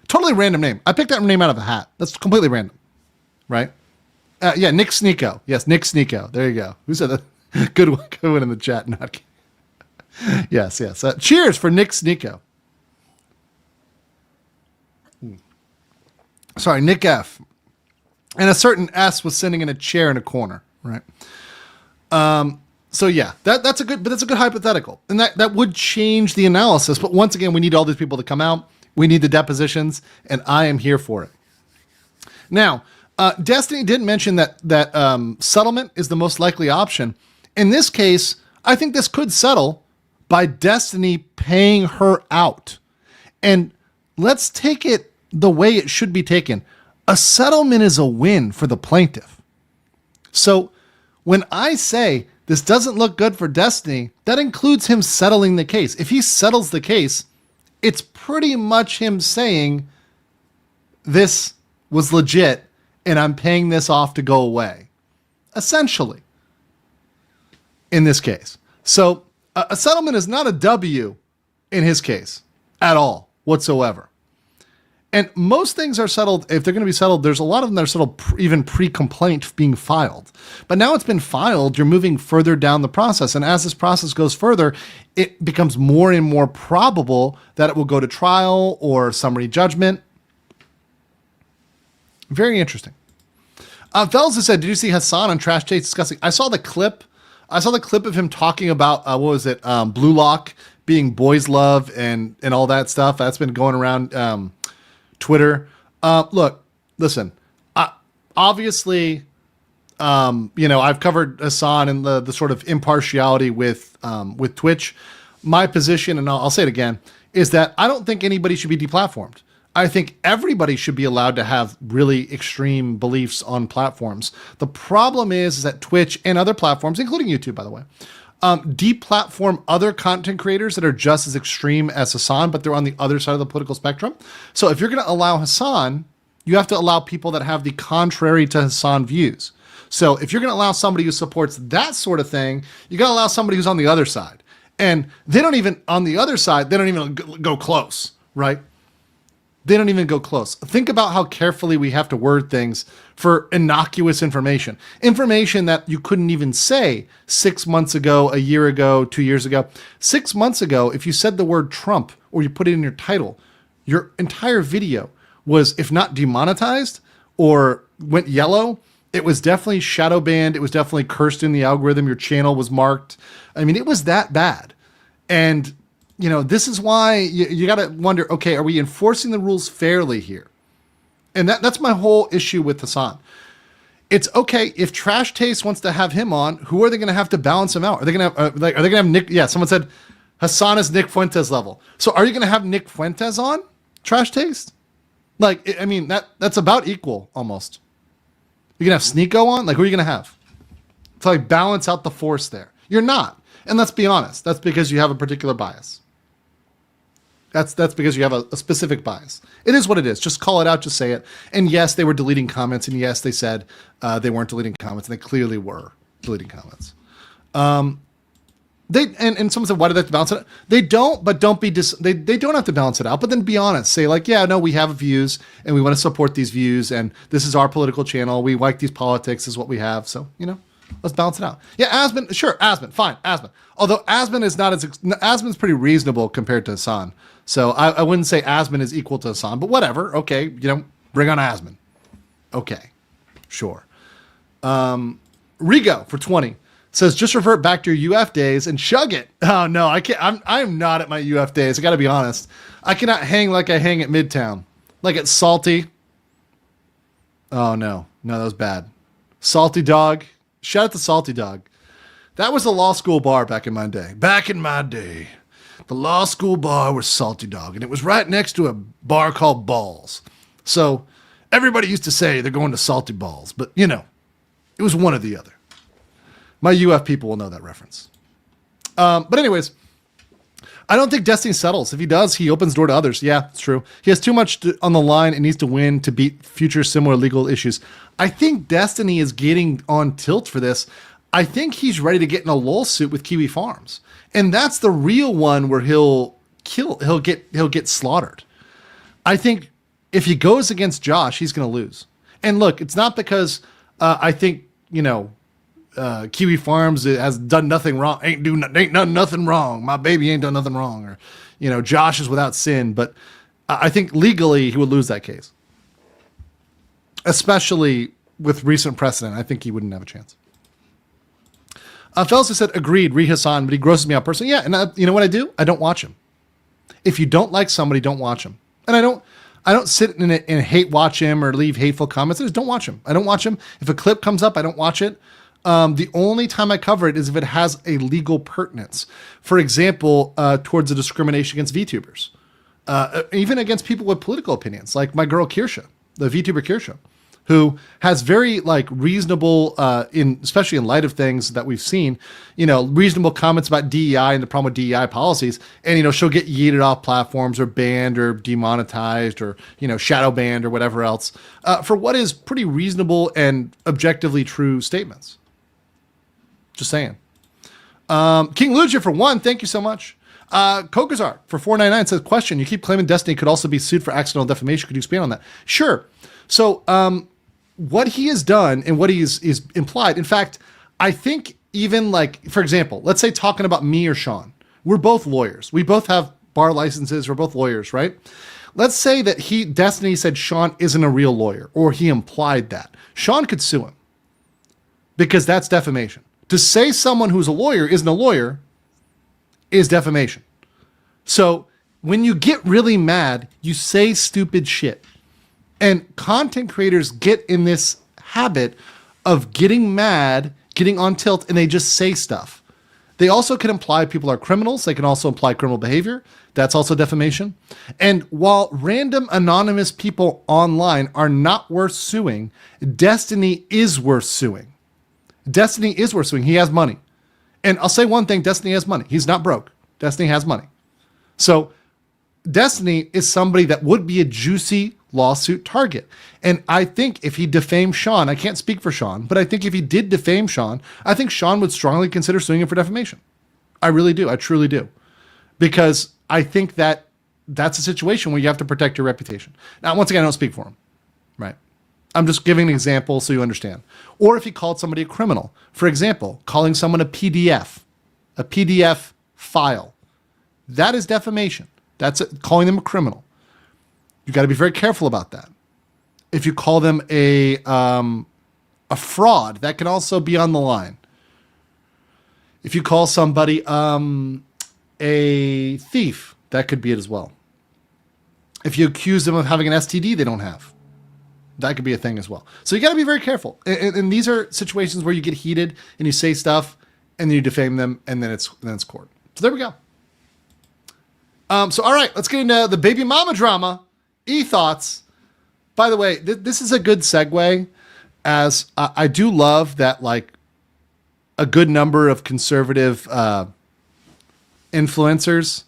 Totally random name. I picked that name out of a hat. That's completely random. Right? Nick Sneeko. Yes, Nick Sneeko. There you go. Who said that? Good one in the chat. Not. Yes. Cheers for Nick Sneeko. Sorry, Nick F. And a certain S was sitting in a chair in a corner, right? So yeah, that's a good hypothetical. And that would change the analysis. But once again, we need all these people to come out. We need the depositions, and I am here for it. Now, Destiny did mention that settlement is the most likely option. In this case, I think this could settle by Destiny paying her out. And let's take it the way it should be taken. A settlement is a win for the plaintiff. So when I say this doesn't look good for Destiny, that includes him settling the case. If he settles the case, it's pretty much him saying this was legit and I'm paying this off to go away. Essentially, in this case. So a settlement is not a W in his case at all whatsoever. And most things are settled, if they're going to be settled, there's a lot of them that are settled even pre-complaint being filed. But now it's been filed, you're moving further down the process. And as this process goes further, it becomes more and more probable that it will go to trial or summary judgment. Very interesting. Fells has said, did you see Hassan on Trash Taste discussing? I saw the clip of him talking about, Blue Lock being boys love and all that stuff. That's been going around Twitter. Look, listen, obviously, I've covered Hassan and the sort of impartiality with Twitch. my position, and I'll say it again, is that I don't think anybody should be deplatformed. I think everybody should be allowed to have really extreme beliefs on platforms. The problem is that Twitch and other platforms, including YouTube, by the way, deplatform other content creators that are just as extreme as Hassan, but they're on the other side of the political spectrum. So if you're going to allow Hassan, you have to allow people that have the contrary to Hassan views. So if you're going to allow somebody who supports that sort of thing, you got to allow somebody who's on the other side. And they don't even, on the other side, they don't even go close, right? They don't even go close. Think about how carefully we have to word things for innocuous information. Information that you couldn't even say 6 months ago, a year ago, 2 years ago. 6 months ago, if you said the word Trump or you put it in your title, your entire video was, if not demonetized or went yellow, it was definitely shadow banned. It was definitely cursed in the algorithm. Your channel was marked. I mean, it was that bad. And you know, this is why you got to wonder, okay, are we enforcing the rules fairly here? And that's my whole issue with Hassan. It's okay if Trash Taste wants to have him on. Who are they going to have to balance him out? Are they going to have are they going to have Nick? Yeah, someone said Hassan is Nick Fuentes level. So are you going to have Nick Fuentes on Trash Taste? Like, I mean, that's about equal almost. You're going to have Sneeko on? Like, who are you going to have to like balance out the force there? You're not. And let's be honest. That's because you have a particular bias. That's because you have a specific bias. It is what it is. Just call it out. Just say it. And yes, they were deleting comments. And yes, they said they weren't deleting comments. And they clearly were deleting comments. And someone said, why do they have to balance it out? They don't, but don't be they don't have to balance it out. But then be honest. Say like, yeah, no, we have views and we want to support these views. And this is our political channel. We like these politics is what we have. So, you know, let's balance it out. Yeah, Asman, sure, Asman, fine, Asman. Although Asman is not Asman's pretty reasonable compared to Hassan. So I wouldn't say Asman is equal to Hassan, but whatever. Okay, you know, bring on Asman. Okay, sure. Rigo for 20 says, just revert back to your UF days and chug it. Oh no, I can't. I'm not at my UF days. I got to be honest. I cannot hang like I hang at Midtown, like at Salty. Oh no, that was bad. Salty Dog. Shout out to Salty Dog. That was a law school bar back in my day. Back in my day. The law school bar was Salty Dog, and it was right next to a bar called Balls. So everybody used to say they're going to Salty Balls, but you know, it was one or the other. My UF people will know that reference. But anyways, I don't think Destiny settles. If he does, he opens the door to others. Yeah, it's true. He has too much on the line and needs to win to beat future similar legal issues. I think Destiny is getting on tilt for this. I think he's ready to get in a lawsuit with Kiwi Farms. And that's the real one where he'll get slaughtered. I think if he goes against Josh, he's going to lose. And look, it's not because I think, you know, Kiwi Farms has done nothing wrong. Ain't done nothing wrong. My baby ain't done nothing wrong. Or, you know, Josh is without sin. But I think legally he would lose that case. Especially with recent precedent. I think he wouldn't have a chance. Fellas said, agreed, Hassan, but he grosses me out personally. Yeah, and you know what I do? I don't watch him. If you don't like somebody, don't watch him. And I don't sit and hate watch him or leave hateful comments. I just don't watch him. I don't watch him. If a clip comes up, I don't watch it. The only time I cover it is if it has a legal pertinence. For example, towards a discrimination against VTubers. Even against people with political opinions, like my girl Kirsha, the VTuber Kirsha, who has very like reasonable, especially in light of things that we've seen, you know, reasonable comments about DEI and the problem with DEI policies. And, you know, she'll get yeeted off platforms or banned or demonetized or, you know, shadow banned or whatever else for what is pretty reasonable and objectively true statements. Just saying. King Lugia for 1, thank you so much. Kokazar for 4.99 says, question, you keep claiming Destiny could also be sued for accidental defamation. Could you expand on that? Sure. So what he has done and what he is implied, in fact, I think even like, for example, let's say talking about me or Sean, we're both lawyers. We both have bar licenses. We're both lawyers, right? Let's say that Destiny said Sean isn't a real lawyer, or he implied that. Sean could sue him because that's defamation. To say someone who's a lawyer isn't a lawyer is defamation. So when you get really mad, you say stupid shit. And content creators get in this habit of getting mad, getting on tilt, and they just say stuff. They also can imply people are criminals. They can also imply criminal behavior. That's also defamation. And while random anonymous people online are not worth suing, Destiny is worth suing. Destiny is worth suing. He has money. And I'll say one thing, Destiny has money. He's not broke. Destiny has money. So Destiny is somebody that would be a juicy lawsuit target. And I think if he defamed Sean, I can't speak for Sean, but I think if he did defame Sean, I think Sean would strongly consider suing him for defamation. I really do. I truly do. Because I think that that's a situation where you have to protect your reputation. Now, once again, I don't speak for him, right? I'm just giving an example so you understand. Or if he called somebody a criminal, for example, calling someone a PDF file, that is defamation. That's calling them a criminal. You got to be very careful about that. If you call them a fraud, that can also be on the line. If you call somebody a thief, that could be it as well. If you accuse them of having an STD they don't have, that could be a thing as well. So you got to be very careful. And these are situations where you get heated and you say stuff and then you defame them and then it's court. So there we go. So all right, let's get into the baby mama drama. E-thoughts. By the way, this is a good segue, as I do love that like a good number of conservative influencers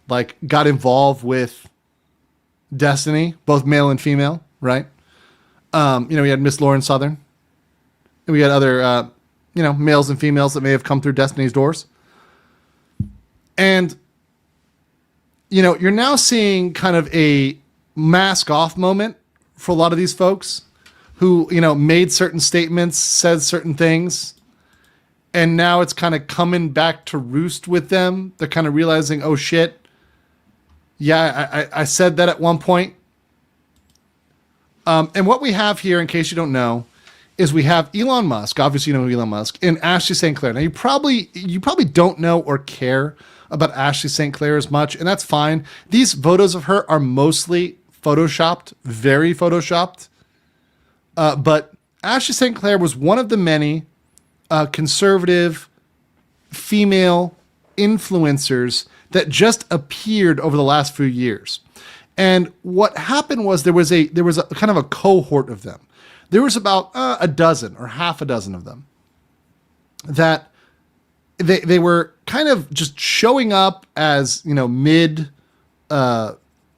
like got involved with Destiny, both male and female, right? We had Miss Lauren Southern, and we had other males and females that may have come through Destiny's doors. And you're now seeing kind of a mask off moment for a lot of these folks who, made certain statements, said certain things, and now it's kind of coming back to roost with them. They're kind of realizing, oh shit, yeah, I said that at one point. And what we have here, in case you don't know, is we have Elon Musk, obviously you know Elon Musk, and Ashley St. Clair. Now you probably don't know or care about Ashley St. Clair as much, and that's fine. These photos of her are mostly photoshopped, very photoshopped. But Ashley St. Clair was one of the many conservative female influencers that just appeared over the last few years. And what happened was there was a kind of a cohort of them. There was about a dozen or half a dozen of them that they were kind of just showing up as,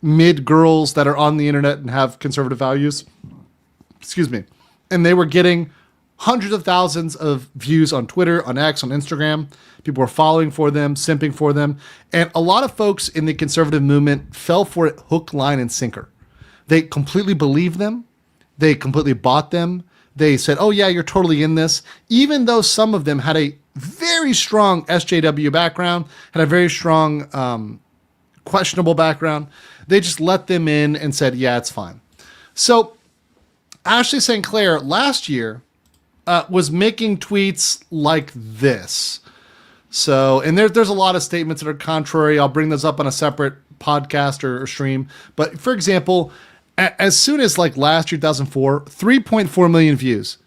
mid girls that are on the internet and have conservative values. Excuse me. And they were getting hundreds of thousands of views on Twitter, on X, on Instagram. People were following for them, simping for them. And a lot of folks in the conservative movement fell for it hook, line, and sinker. They completely believed them. They completely bought them. They said, oh yeah, you're totally in this. Even though some of them had a very strong SJW background, had a very strong questionable background, they just let them in and said, yeah, it's fine. So Ashley St. Clair last year was making tweets like this. So, and there's a lot of statements that are contrary. I'll bring those up on a separate podcast or stream. But for example, as soon as like last year, 2004, 3.4 million views.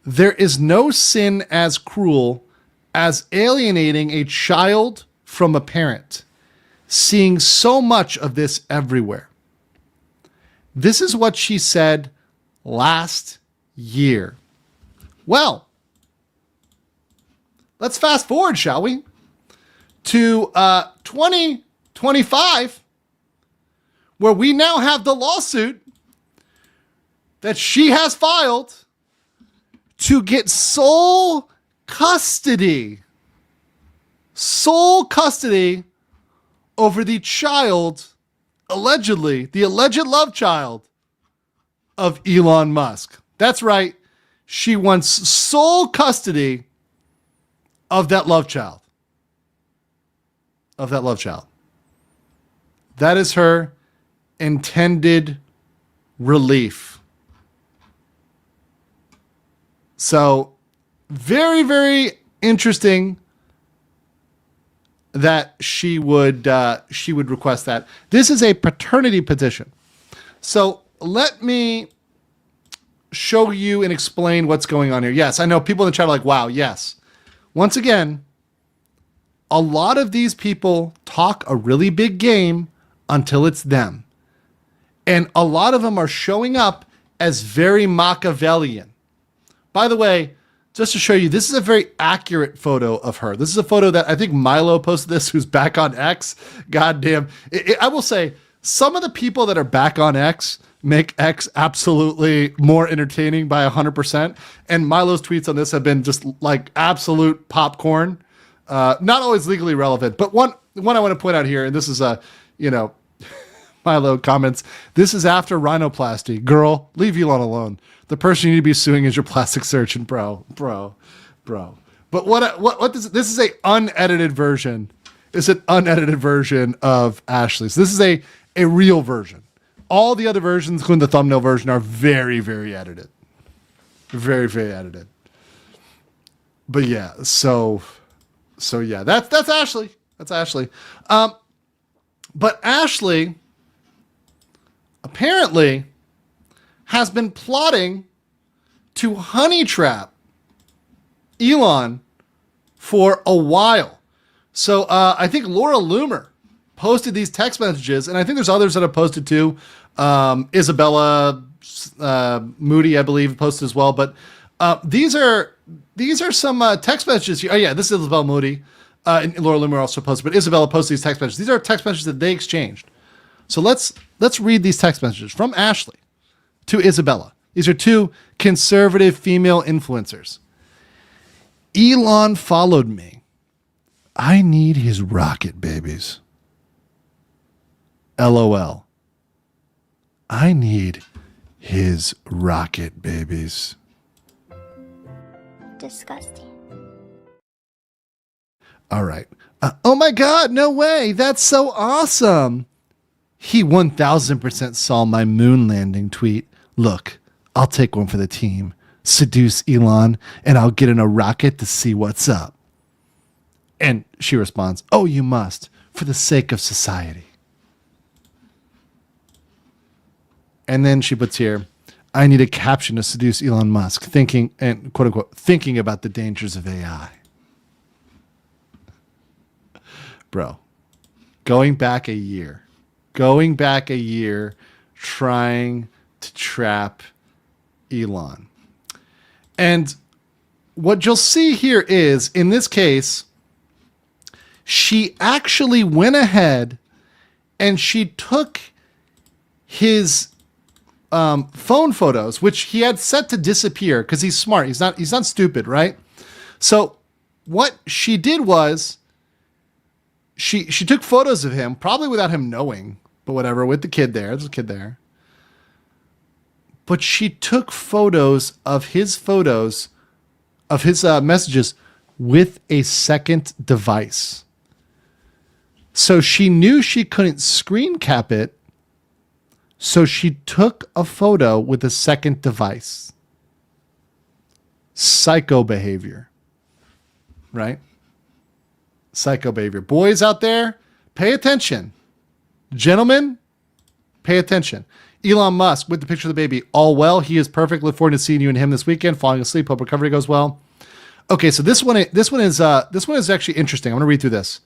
There is no sin as cruel as alienating a child from a parent. Seeing so much of this everywhere. This is what she said last year. Well, let's fast forward, shall we, to 2025, where we now have the lawsuit that she has filed to get sole custody over the child, allegedly, the alleged love child of Elon Musk. That's right. She wants sole custody of that love child. That is her intended relief. So, very, very interesting that she would request that. This is a paternity petition. So let me show you and explain what's going on here. Yes, I know people in the chat are like, wow, yes. Once again, a lot of these people talk a really big game until it's them. And a lot of them are showing up as very Machiavellian. By the way, just to show you, this is a very accurate photo of her. This is a photo that I think Milo posted this, who's back on X. Goddamn. I will say, some of the people that are back on X make X absolutely more entertaining by 100%. And Milo's tweets on this have been just like absolute popcorn. Not always legally relevant, but one I want to point out here, and this is Milo comments, this is after rhinoplasty. Girl, leave Elon alone. The person you need to be suing is your plastic surgeon, bro. But what this is a unedited version. It's an unedited version of Ashley. So this is a real version. All the other versions, including the thumbnail version, are very, very edited. Very, very edited. But yeah, so yeah, that's Ashley. That's Ashley. But Ashley apparently has been plotting to honey trap Elon for a while. So I think Laura Loomer posted these text messages, and I think there's others that have posted too. Isabella Moody, I believe, posted as well. But these are some text messages. Oh yeah, this is Isabella Moody. And Laura Loomer also posted, but Isabella posted these text messages. These are text messages that they exchanged. So let's read these text messages from Ashley to Isabella. These are two conservative female influencers. Elon followed me. I need his rocket babies. LOL. I need his rocket babies. Disgusting. All right. Oh my God, no way. That's so awesome. He 1000% saw my moon landing tweet. Look, I'll take one for the team. Seduce Elon, and I'll get in a rocket to see what's up. And she responds, oh, you must, for the sake of society. And then she puts here, I need a caption to seduce Elon Musk, thinking, and quote unquote, thinking about the dangers of AI. Bro, going back a year, trying to trap Elon. And what you'll see here is, in this case, she actually went ahead and she took his phone photos, which he had set to disappear because he's smart. He's not stupid, right? So what she did was she took photos of him, probably without him knowing, but whatever, with the kid there. There's a kid there. But she took photos of his messages with a second device. So she knew she couldn't screen cap it. So she took a photo with a second device. Psycho behavior. Right? Psycho behavior. Boys out there, pay attention. Gentlemen, pay attention. Elon Musk with the picture of the baby. All well. He is perfect. Look forward to seeing you and him this weekend. Falling asleep. Hope recovery goes well. Okay, so this one is actually interesting. I'm going to read through this.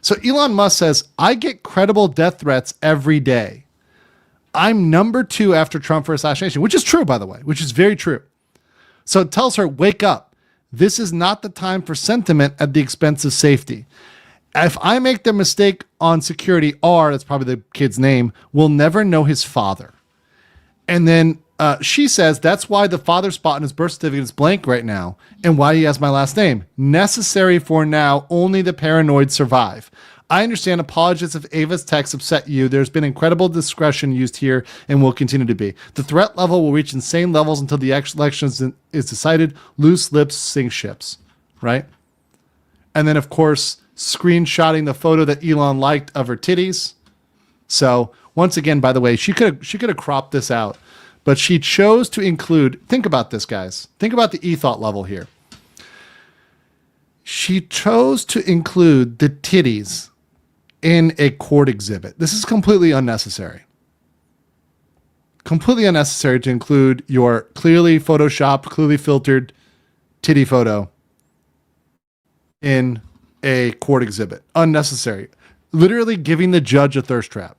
So Elon Musk says, I get credible death threats every day. I'm number 2 after Trump for assassination, which is true, by the way, which is very true. So it tells her, wake up. This is not the time for sentiment at the expense of safety. If I make the mistake on security, R, that's probably the kid's name, will never know his father. And then she says, that's why the father spot in his birth certificate is blank right now and why he has my last name. Necessary for now, only the paranoid survive. I understand. Apologies if Ava's text upset you. There's been incredible discretion used here and will continue to be. The threat level will reach insane levels until the election is decided. Loose lips sink ships, right? And then, of course, screenshotting the photo that Elon liked of her titties. So once again, by the way, she could have cropped this out, but she chose to include. Think about this, guys. Think about the ETH level here. She chose to include the titties in a court exhibit. This is completely unnecessary. Completely unnecessary to include your clearly photoshopped, clearly filtered titty photo in a court exhibit. Unnecessary. Literally giving the judge a thirst trap.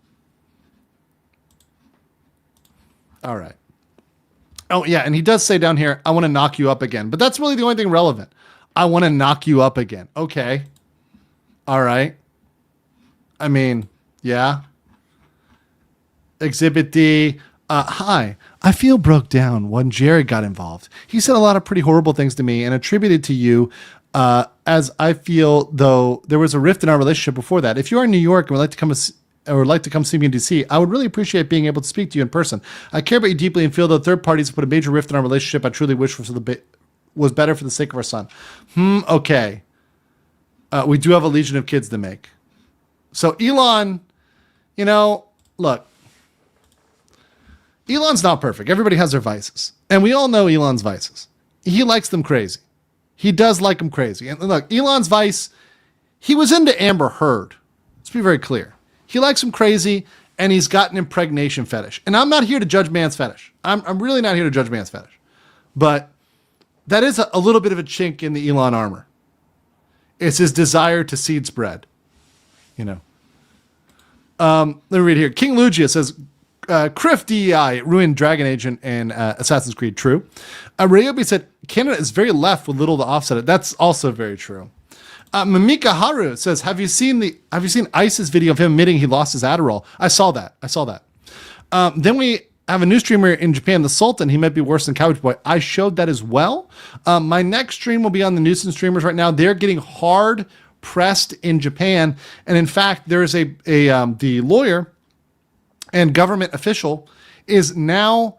All right. Oh, yeah, and he does say down here, I want to knock you up again. But that's really the only thing relevant. I want to knock you up again. Okay. All right. I mean, yeah. Exhibit D. Hi. I feel broke down when Jared got involved. He said a lot of pretty horrible things to me and attributed to you as I feel though there was a rift in our relationship before that. If you are in New York and would like to come see me in DC, I would really appreciate being able to speak to you in person. I care about you deeply and feel that third parties have put a major rift in our relationship. I truly wish was better for the sake of our son. Okay. We do have a legion of kids to make. So Elon, look, Elon's not perfect. Everybody has their vices. And we all know Elon's vices. He likes them crazy. He does like them crazy. And look, Elon's vice, he was into Amber Heard. Let's be very clear. He likes them crazy, and he's got an impregnation fetish. And I'm not here to judge man's fetish. I'm really not here to judge man's fetish. But that is a little bit of a chink in the Elon armor. It's his desire to seed spread. Let me read here. King Lugia says, Criff DEI ruined Dragon Age and Assassin's Creed. True. Ryobi said Canada is very left with little to offset it. That's also very true. Mamika Haru says, have you seen Ice's video of him admitting he lost his Adderall? I saw that. Then we have a new streamer in Japan, the Sultan. He might be worse than Couch Boy. I showed that as well. My next stream will be on the nuisance streamers right now. They're getting hard pressed in Japan, and in fact, there is the lawyer and government official is now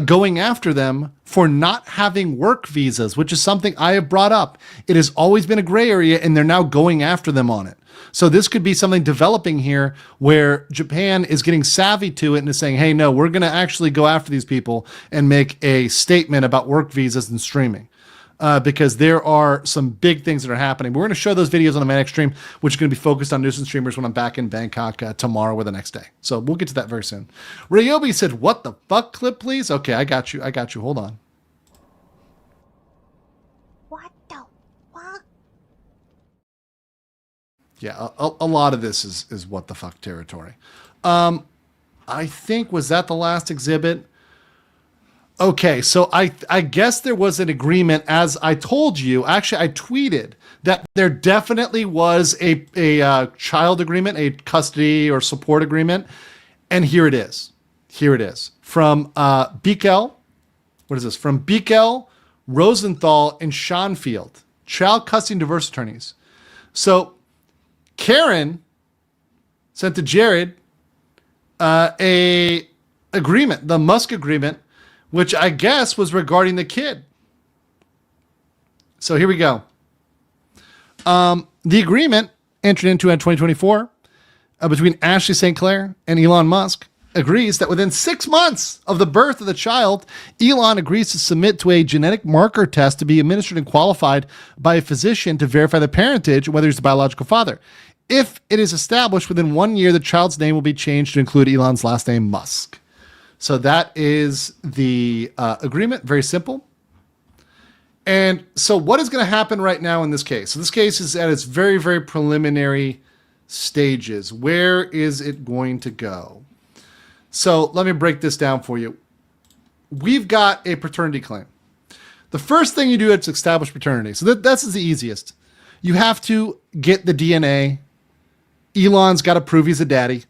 going after them for not having work visas, which is something I have brought up. It has always been a gray area, and they're now going after them on it. So this could be something developing here where Japan is getting savvy to it and is saying, hey, no, we're going to actually go after these people and make a statement about work visas and streaming. Because there are some big things that are happening. We're going to show those videos on the next stream, which is going to be focused on nuisance streamers when I'm back in Bangkok tomorrow or the next day. So we'll get to that very soon. Ryobi said, what the fuck clip, please? Okay, I got you. Hold on. What the fuck? Yeah, a lot of this is what the fuck territory. I think, was that the last exhibit? Okay, so I guess there was an agreement, as I told you. Actually, I tweeted that there definitely was a child agreement, a custody or support agreement, and here it is. From Bickel. What is this? From Bickel, Rosenthal, and Schonfield, child custody and divorce attorneys. So Karen sent to Jared a agreement, the Musk agreement, which I guess was regarding the kid. So here we go. The agreement entered into in 2024 between Ashley St. Clair and Elon Musk agrees that within 6 months of the birth of the child, Elon agrees to submit to a genetic marker test to be administered and qualified by a physician to verify the parentage and whether he's the biological father. If it is established within 1 year, the child's name will be changed to include Elon's last name, Musk. So that is the agreement. Very simple. And so what is going to happen right now in this case? So this case is at its very, very preliminary stages. Where is it going to go? So let me break this down for you. We've got a paternity claim. The first thing you do is establish paternity. So that's the easiest. You have to get the DNA. Elon's got to prove he's a daddy.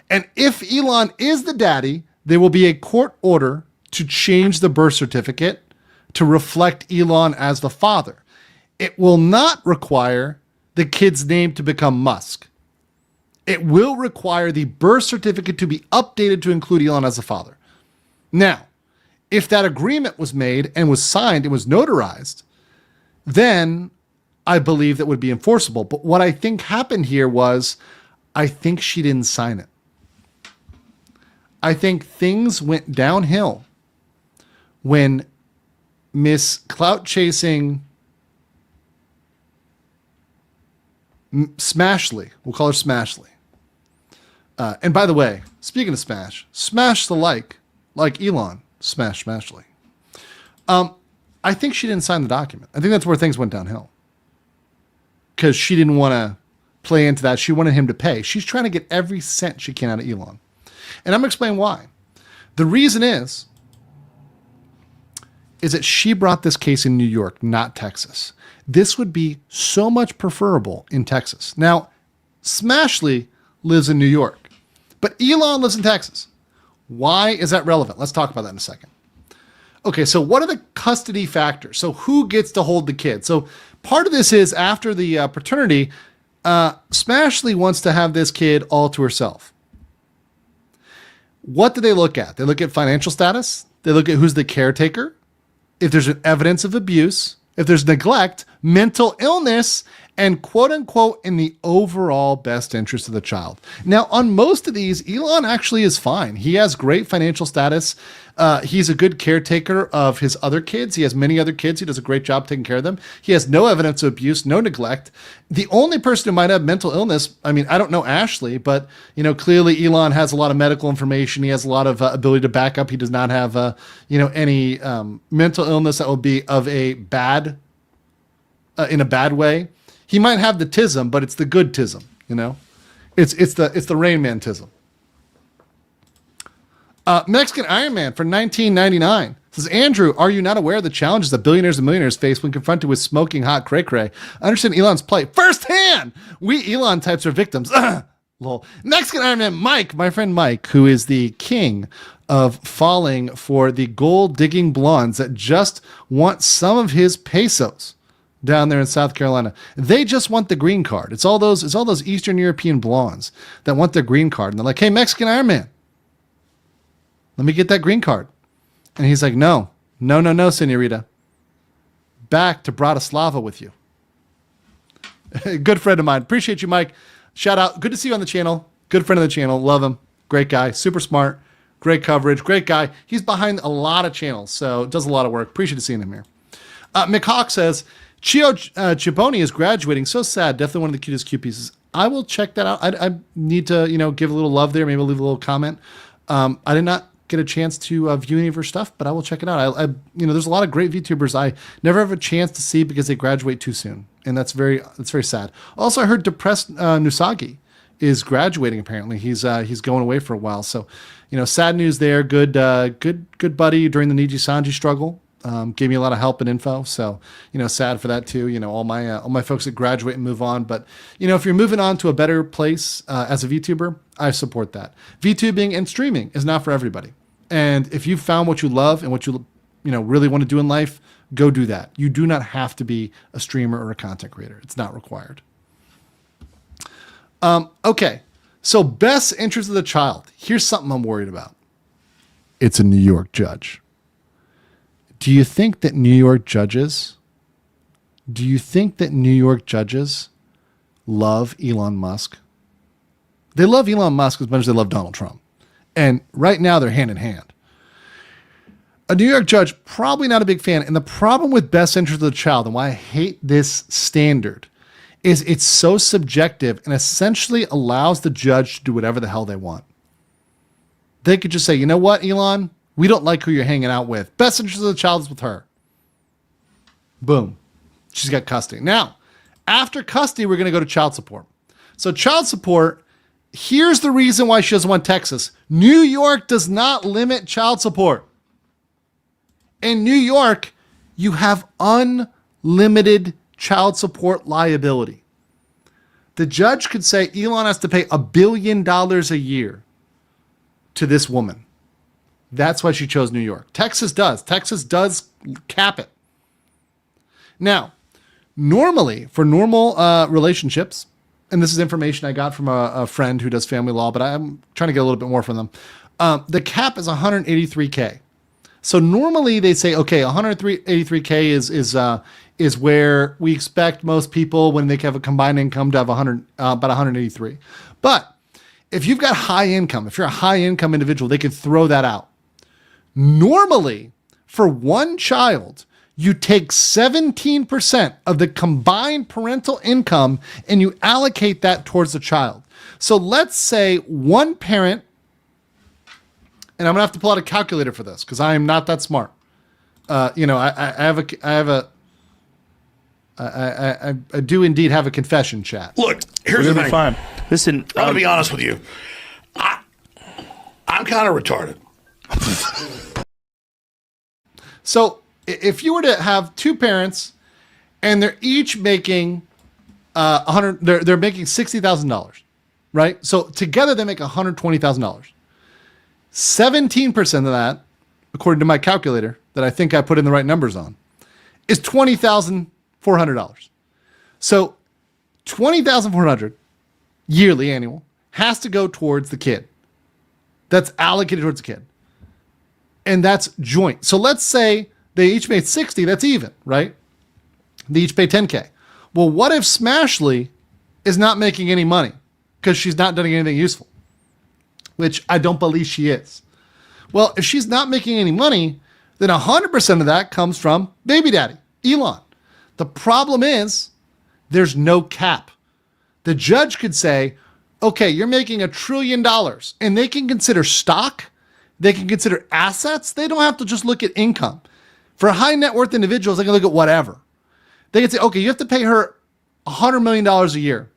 And if Elon is the daddy, there will be a court order to change the birth certificate to reflect Elon as the father. It will not require the kid's name to become Musk. It will require the birth certificate to be updated to include Elon as the father. Now, if that agreement was made and was signed and was notarized, then I believe that would be enforceable. But what I think happened here was, I think she didn't sign it. I think things went downhill when Miss Clout Chasing Smashley, we'll call her Smashley. And by the way, speaking of smash the like Elon, smash Smashley. I think she didn't sign the document. I think that's where things went downhill. because she didn't want to play into that. She wanted him to pay. She's trying to get every cent she can out of Elon. And I'm going to explain why. The reason is that she brought this case in New York, not Texas. This would be so much preferable in Texas. Now, Smashley lives in New York, but Elon lives in Texas. Why is that relevant? Let's talk about that in a second. Okay, so what are the custody factors? So who gets to hold the kid? So part of this is after the paternity, Smashley wants to have this kid all to herself. What do they look at? They look at financial status. They look at who's the caretaker. If there's an evidence of abuse, if there's neglect, mental illness, and quote unquote, in the overall best interest of the child. Now, on most of these, Elon actually is fine. He has great financial status. He's a good caretaker of his other kids. He has many other kids. He does a great job taking care of them. He has no evidence of abuse, no neglect. The only person who might have mental illness, I mean, I don't know Ashley, but clearly Elon has a lot of medical information. He has a lot of ability to back up. He does not have, any mental illness that will be of a bad, in a bad way. He might have the tism, but it's the good tism, It's the Rain Man tism. Mexican Iron Man for $19.99 says, Andrew, are you not aware of the challenges that billionaires and millionaires face when confronted with smoking hot cray-cray? I understand Elon's plight firsthand. We Elon types are victims. Lol. Mexican Iron Man Mike, my friend Mike, who is the king of falling for the gold-digging blondes that just want some of his pesos. Down there in South Carolina, they just want the green card. It's all those Eastern European blondes that want their green card, and they're like, "Hey, Mexican Iron Man, let me get that green card." And he's like, "No, señorita, back to Bratislava with you." Good friend of mine. Appreciate you, Mike. Shout out. Good to see you on the channel. Good friend of the channel. Love him. Great guy. Super smart. Great coverage. Great guy. He's behind a lot of channels, so does a lot of work. Appreciate seeing him here. Mick Hawk says, Chio Chiboni is graduating. So sad. Definitely one of the cutest cute pieces. I will check that out. I need to, give a little love there. Maybe I'll leave a little comment. I did not get a chance to view any of her stuff, but I will check it out. I there's a lot of great VTubers I never have a chance to see because they graduate too soon, and that's very sad. Also, I heard Depressed Nusagi is graduating. Apparently, he's going away for a while. So, sad news there. Good buddy during the Niji Sanji struggle. Gave me a lot of help and info. So, sad for that too. All my folks that graduate and move on. But, if you're moving on to a better place as a VTuber, I support that. VTubing and streaming is not for everybody. And if you've found what you love and what you really want to do in life, go do that. You do not have to be a streamer or a content creator. It's not required. Okay. So best interest of the child. Here's something I'm worried about. It's a New York judge. Do you think that New York judges love Elon Musk? They love Elon Musk as much as they love Donald Trump. And right now they're hand in hand. A New York judge, probably not a big fan. And the problem with best interest of the child and why I hate this standard is it's so subjective and essentially allows the judge to do whatever the hell they want. They could just say, you know what, Elon? We don't like who you're hanging out with. Best interest of the child is with her. Boom. She's got custody. Now, after custody, we're going to go to child support. So child support, here's the reason why she doesn't want Texas. New York does not limit child support. In New York, you have unlimited child support liability. The judge could say Elon has to pay $1 billion a year to this woman. That's why she chose New York. Texas does. Texas does cap it. Now, normally, for normal relationships, and this is information I got from a friend who does family law, but I'm trying to get a little bit more from them. The cap is $183K. So normally they say, okay, $183K is where we expect most people when they have a combined income to have about 183. But if you've got high income, if you're a high income individual, they could throw that out. Normally, for one child, you take 17% of the combined parental income and you allocate that towards the child. So let's say one parent, and I'm gonna have to pull out a calculator for this because I am not that smart. I have a I do indeed have a confession, chat. Look, here's the thing. Fine. Listen, I'm going to be honest with you. I'm kind of retarded. So if you were to have two parents and they're each making they're making $60,000, right? So together they make $120,000. 17% of that, according to my calculator that I think I put in the right numbers on, is $20,400. So $20,400 yearly annual has to go towards the kid. That's allocated towards the kid. And that's joint. So let's say they each made 60, that's even, right? They each pay 10K. Well, what if Smashley is not making any money because she's not doing anything useful? Which I don't believe she is. Well, if she's not making any money, then 100% of that comes from baby daddy, Elon. The problem is there's no cap. The judge could say, okay, you're making $1 trillion, and they can consider stock. They can consider assets. They don't have to just look at income. For high net worth individuals, they can look at whatever. They can say, okay, you have to pay her $100 million a year.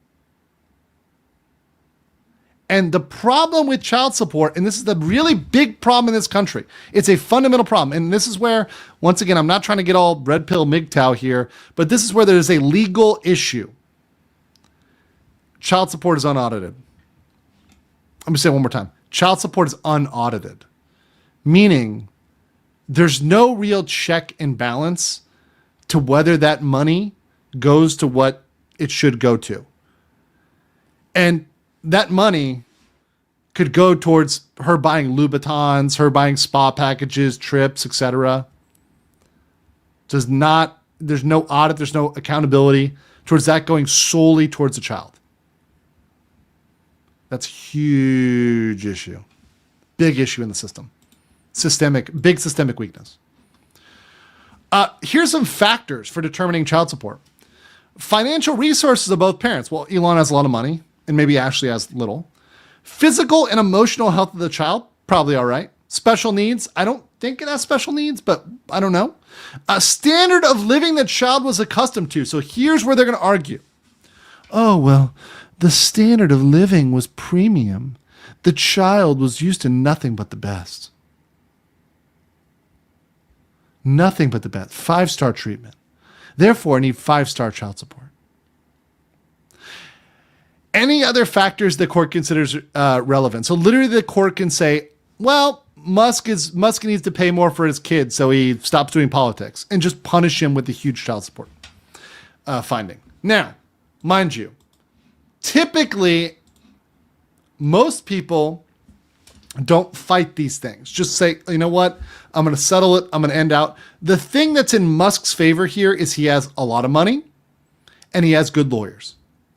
And the problem with child support, and this is the really big problem in this country, it's a fundamental problem. And this is where, once again, I'm not trying to get all red pill MGTOW here, but this is where there's a legal issue. Child support is unaudited. Let me say it one more time. Child support is unaudited, meaning there's no real check and balance to whether that money goes to what it should go to. And that money could go towards her buying Louboutins, her buying spa packages, trips, etc. There's no audit, there's no accountability towards that going solely towards the child. That's a huge issue. Big issue in the system. Big systemic weakness. Here's some factors for determining child support. Financial resources of both parents. Well, Elon has a lot of money, and maybe Ashley has little. Physical and emotional health of the child, probably all right. Special needs, I don't think it has special needs, but I don't know. A standard of living that child was accustomed to. So here's where they're going to argue. Oh, well, the standard of living was premium. The child was used to nothing but the best. Nothing but the best. 5-star treatment. Therefore, I need 5-star child support. Any other factors the court considers relevant. So literally the court can say, well, Musk needs to pay more for his kids, so he stops doing politics, and just punish him with the huge child support finding. Now, mind you, typically, most people don't fight these things. Just say, you know what? I'm going to settle it. I'm going to end out. The thing that's in Musk's favor here is he has a lot of money and he has good lawyers,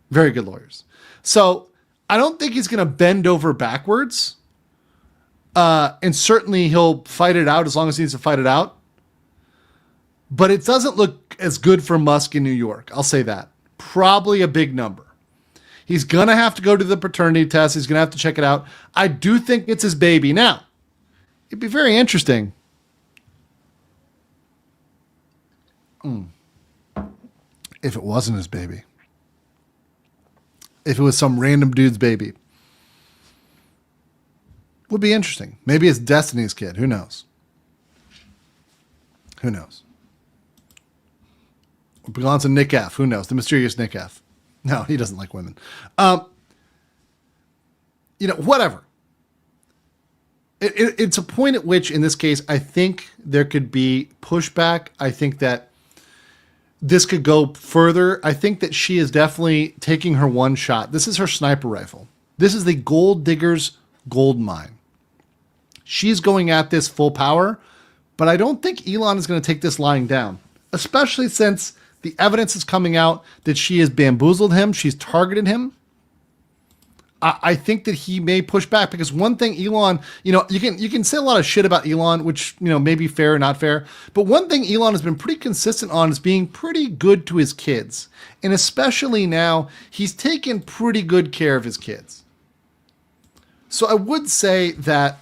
very good lawyers. So I don't think he's going to bend over backwards. And certainly he'll fight it out as long as he needs to fight it out. But it doesn't look as good for Musk in New York. I'll say that. Probably a big number. He's going to have to go to the paternity test. He's going to have to check it out. I do think it's his baby. Now, it'd be very interesting. If it wasn't his baby. If it was some random dude's baby. Would be interesting. Maybe it's Destiny's kid. Who knows? Who knows? It belongs to Nick F. Who knows? The mysterious Nick F. No, he doesn't like women. Whatever. It's a point at which, in this case, I think there could be pushback. I think that this could go further. I think that she is definitely taking her one shot. This is her sniper rifle. This is the gold digger's gold mine. She's going at this full power, but I don't think Elon is going to take this lying down, especially since the evidence is coming out that she has bamboozled him. She's targeted him. I think that he may push back because one thing Elon, you can say a lot of shit about Elon, which, may be fair or not fair. But one thing Elon has been pretty consistent on is being pretty good to his kids. And especially now, he's taken pretty good care of his kids. So I would say that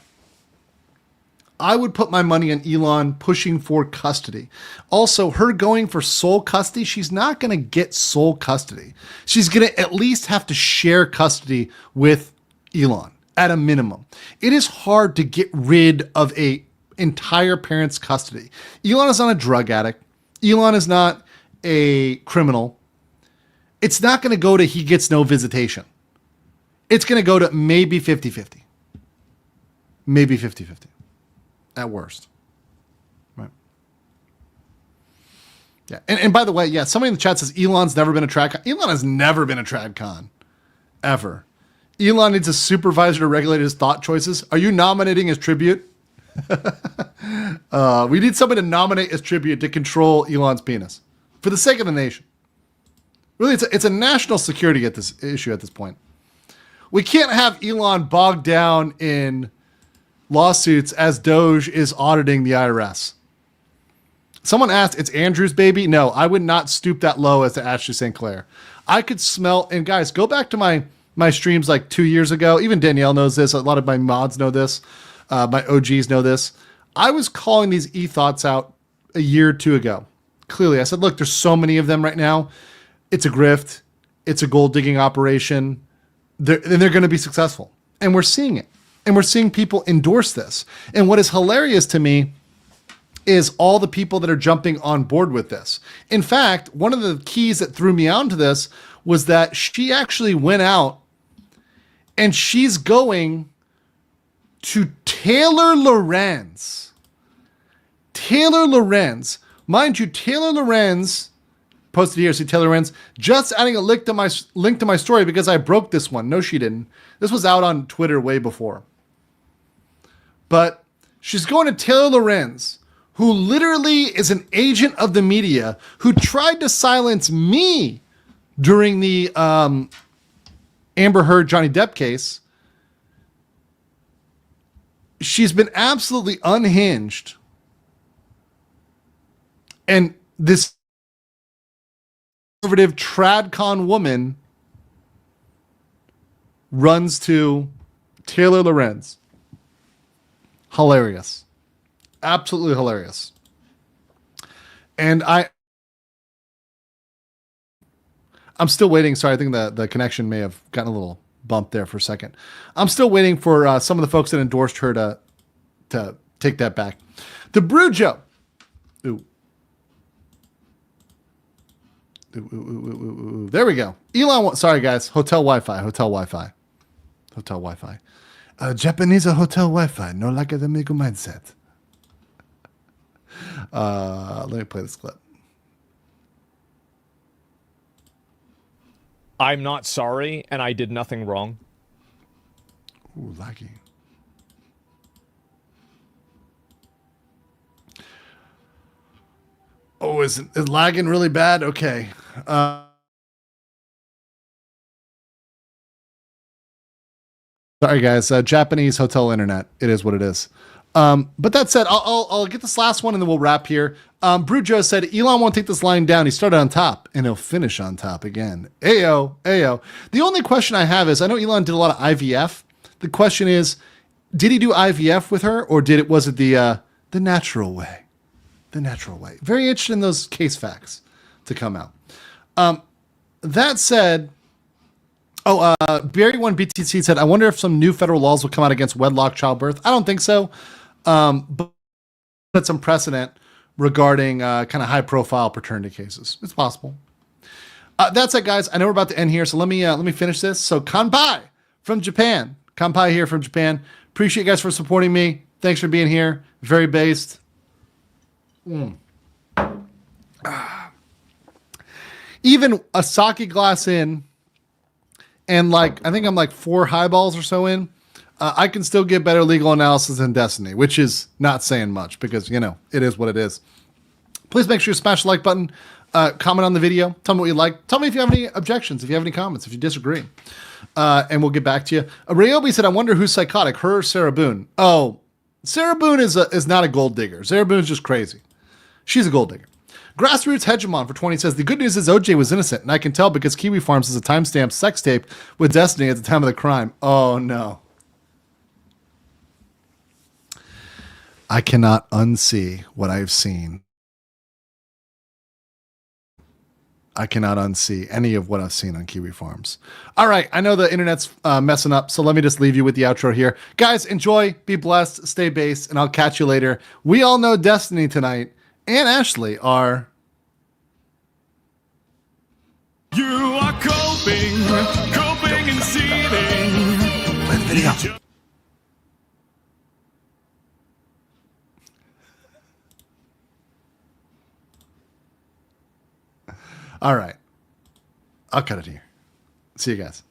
I would put my money on Elon pushing for custody. Also, her going for sole custody, she's not going to get sole custody. She's going to at least have to share custody with Elon at a minimum. It is hard to get rid of a entire parent's custody. Elon is not a drug addict. Elon is not a criminal. It's not going to go to he gets no visitation. It's going to go to maybe 50-50. Maybe 50-50 at worst. Right. Yeah. And by the way, yeah, somebody in the chat says Elon's never been a TradCon. Elon has never been a TradCon. Ever. Elon needs a supervisor to regulate his thought choices. Are you nominating as tribute? We need somebody to nominate as tribute to control Elon's penis for the sake of the nation. Really, it's a national security at this issue at this point. We can't have Elon bogged down in lawsuits as Doge is auditing the IRS. Someone asked, it's Andrew's baby? No, I would not stoop that low as to Ashley St. Clair. I could smell, and guys, go back to my streams like 2 years ago. Even Danielle knows this. A lot of my mods know this. My OGs know this. I was calling these e-thoughts out a year or two ago. Clearly, I said, look, there's so many of them right now. It's a grift. It's a gold digging operation. They're going to be successful. And we're seeing it. And we're seeing people endorse this. And what is hilarious to me is all the people that are jumping on board with this. In fact, one of the keys that threw me onto this was that she actually went out and she's going to Taylor Lorenz. Taylor Lorenz. Mind you, Taylor Lorenz posted here, see Taylor Lorenz, just adding a link to my story because I broke this one. No, she didn't. This was out on Twitter way before. But she's going to Taylor Lorenz, who literally is an agent of the media who tried to silence me during the Amber Heard Johnny Depp case. She's been absolutely unhinged. And this conservative TradCon woman runs to Taylor Lorenz. Hilarious. Absolutely hilarious. And I'm still waiting. Sorry, I think the connection may have gotten a little bump there for a second. I'm still waiting for some of the folks that endorsed her to take that back. The Brujo. Ooh. Ooh. There we go. Elon. Sorry, guys. Hotel Wi-Fi. Japanese hotel Wi-Fi. No like the Migo mindset. Let me play this clip. I'm not sorry, and I did nothing wrong. Ooh, laggy. Oh, is lagging really bad? Okay. Sorry, guys. Japanese hotel internet. It is what it is. But that said, I'll get this last one and then we'll wrap here. Brujo said, Elon won't take this line down. He started on top and he'll finish on top again. Ayo. The only question I have is, I know Elon did a lot of IVF. The question is, did he do IVF with her or was it the natural way? The natural way. Very interested in those case facts to come out. That said, Barry One BTC said, I wonder if some new federal laws will come out against wedlock childbirth. I don't think so. But put some precedent regarding kind of high profile paternity cases. It's possible. That's it, guys. I know we're about to end here, so let me finish this. So Kanpai from Japan. Kanpai here from Japan. Appreciate you guys for supporting me. Thanks for being here. Very based. Even a sake glass in, and I think I'm 4 highballs or so in, I can still get better legal analysis than Destiny, which is not saying much because, it is what it is. Please make sure you smash the like button, comment on the video, tell me what you like, tell me if you have any objections, if you have any comments, if you disagree, and we'll get back to you. Ryobi said, I wonder who's psychotic, her or Sarah Boone? Oh, Sarah Boone is not a gold digger. Sarah Boone's just crazy. She's a gold digger. Grassroots Hegemon for 20 says, the good news is OJ was innocent, and I can tell because Kiwi Farms has a timestamp sex tape with Destiny at the time of the crime. Oh, no. I cannot unsee what I've seen. I cannot unsee any of what I've seen on Kiwi Farms. All right, I know the internet's messing up, so let me just leave you with the outro here. Guys, enjoy, be blessed, stay based, and I'll catch you later. We all know Destiny tonight and Ashley are... You are coping and seething. Play the video. All right. I'll cut it here. See you guys.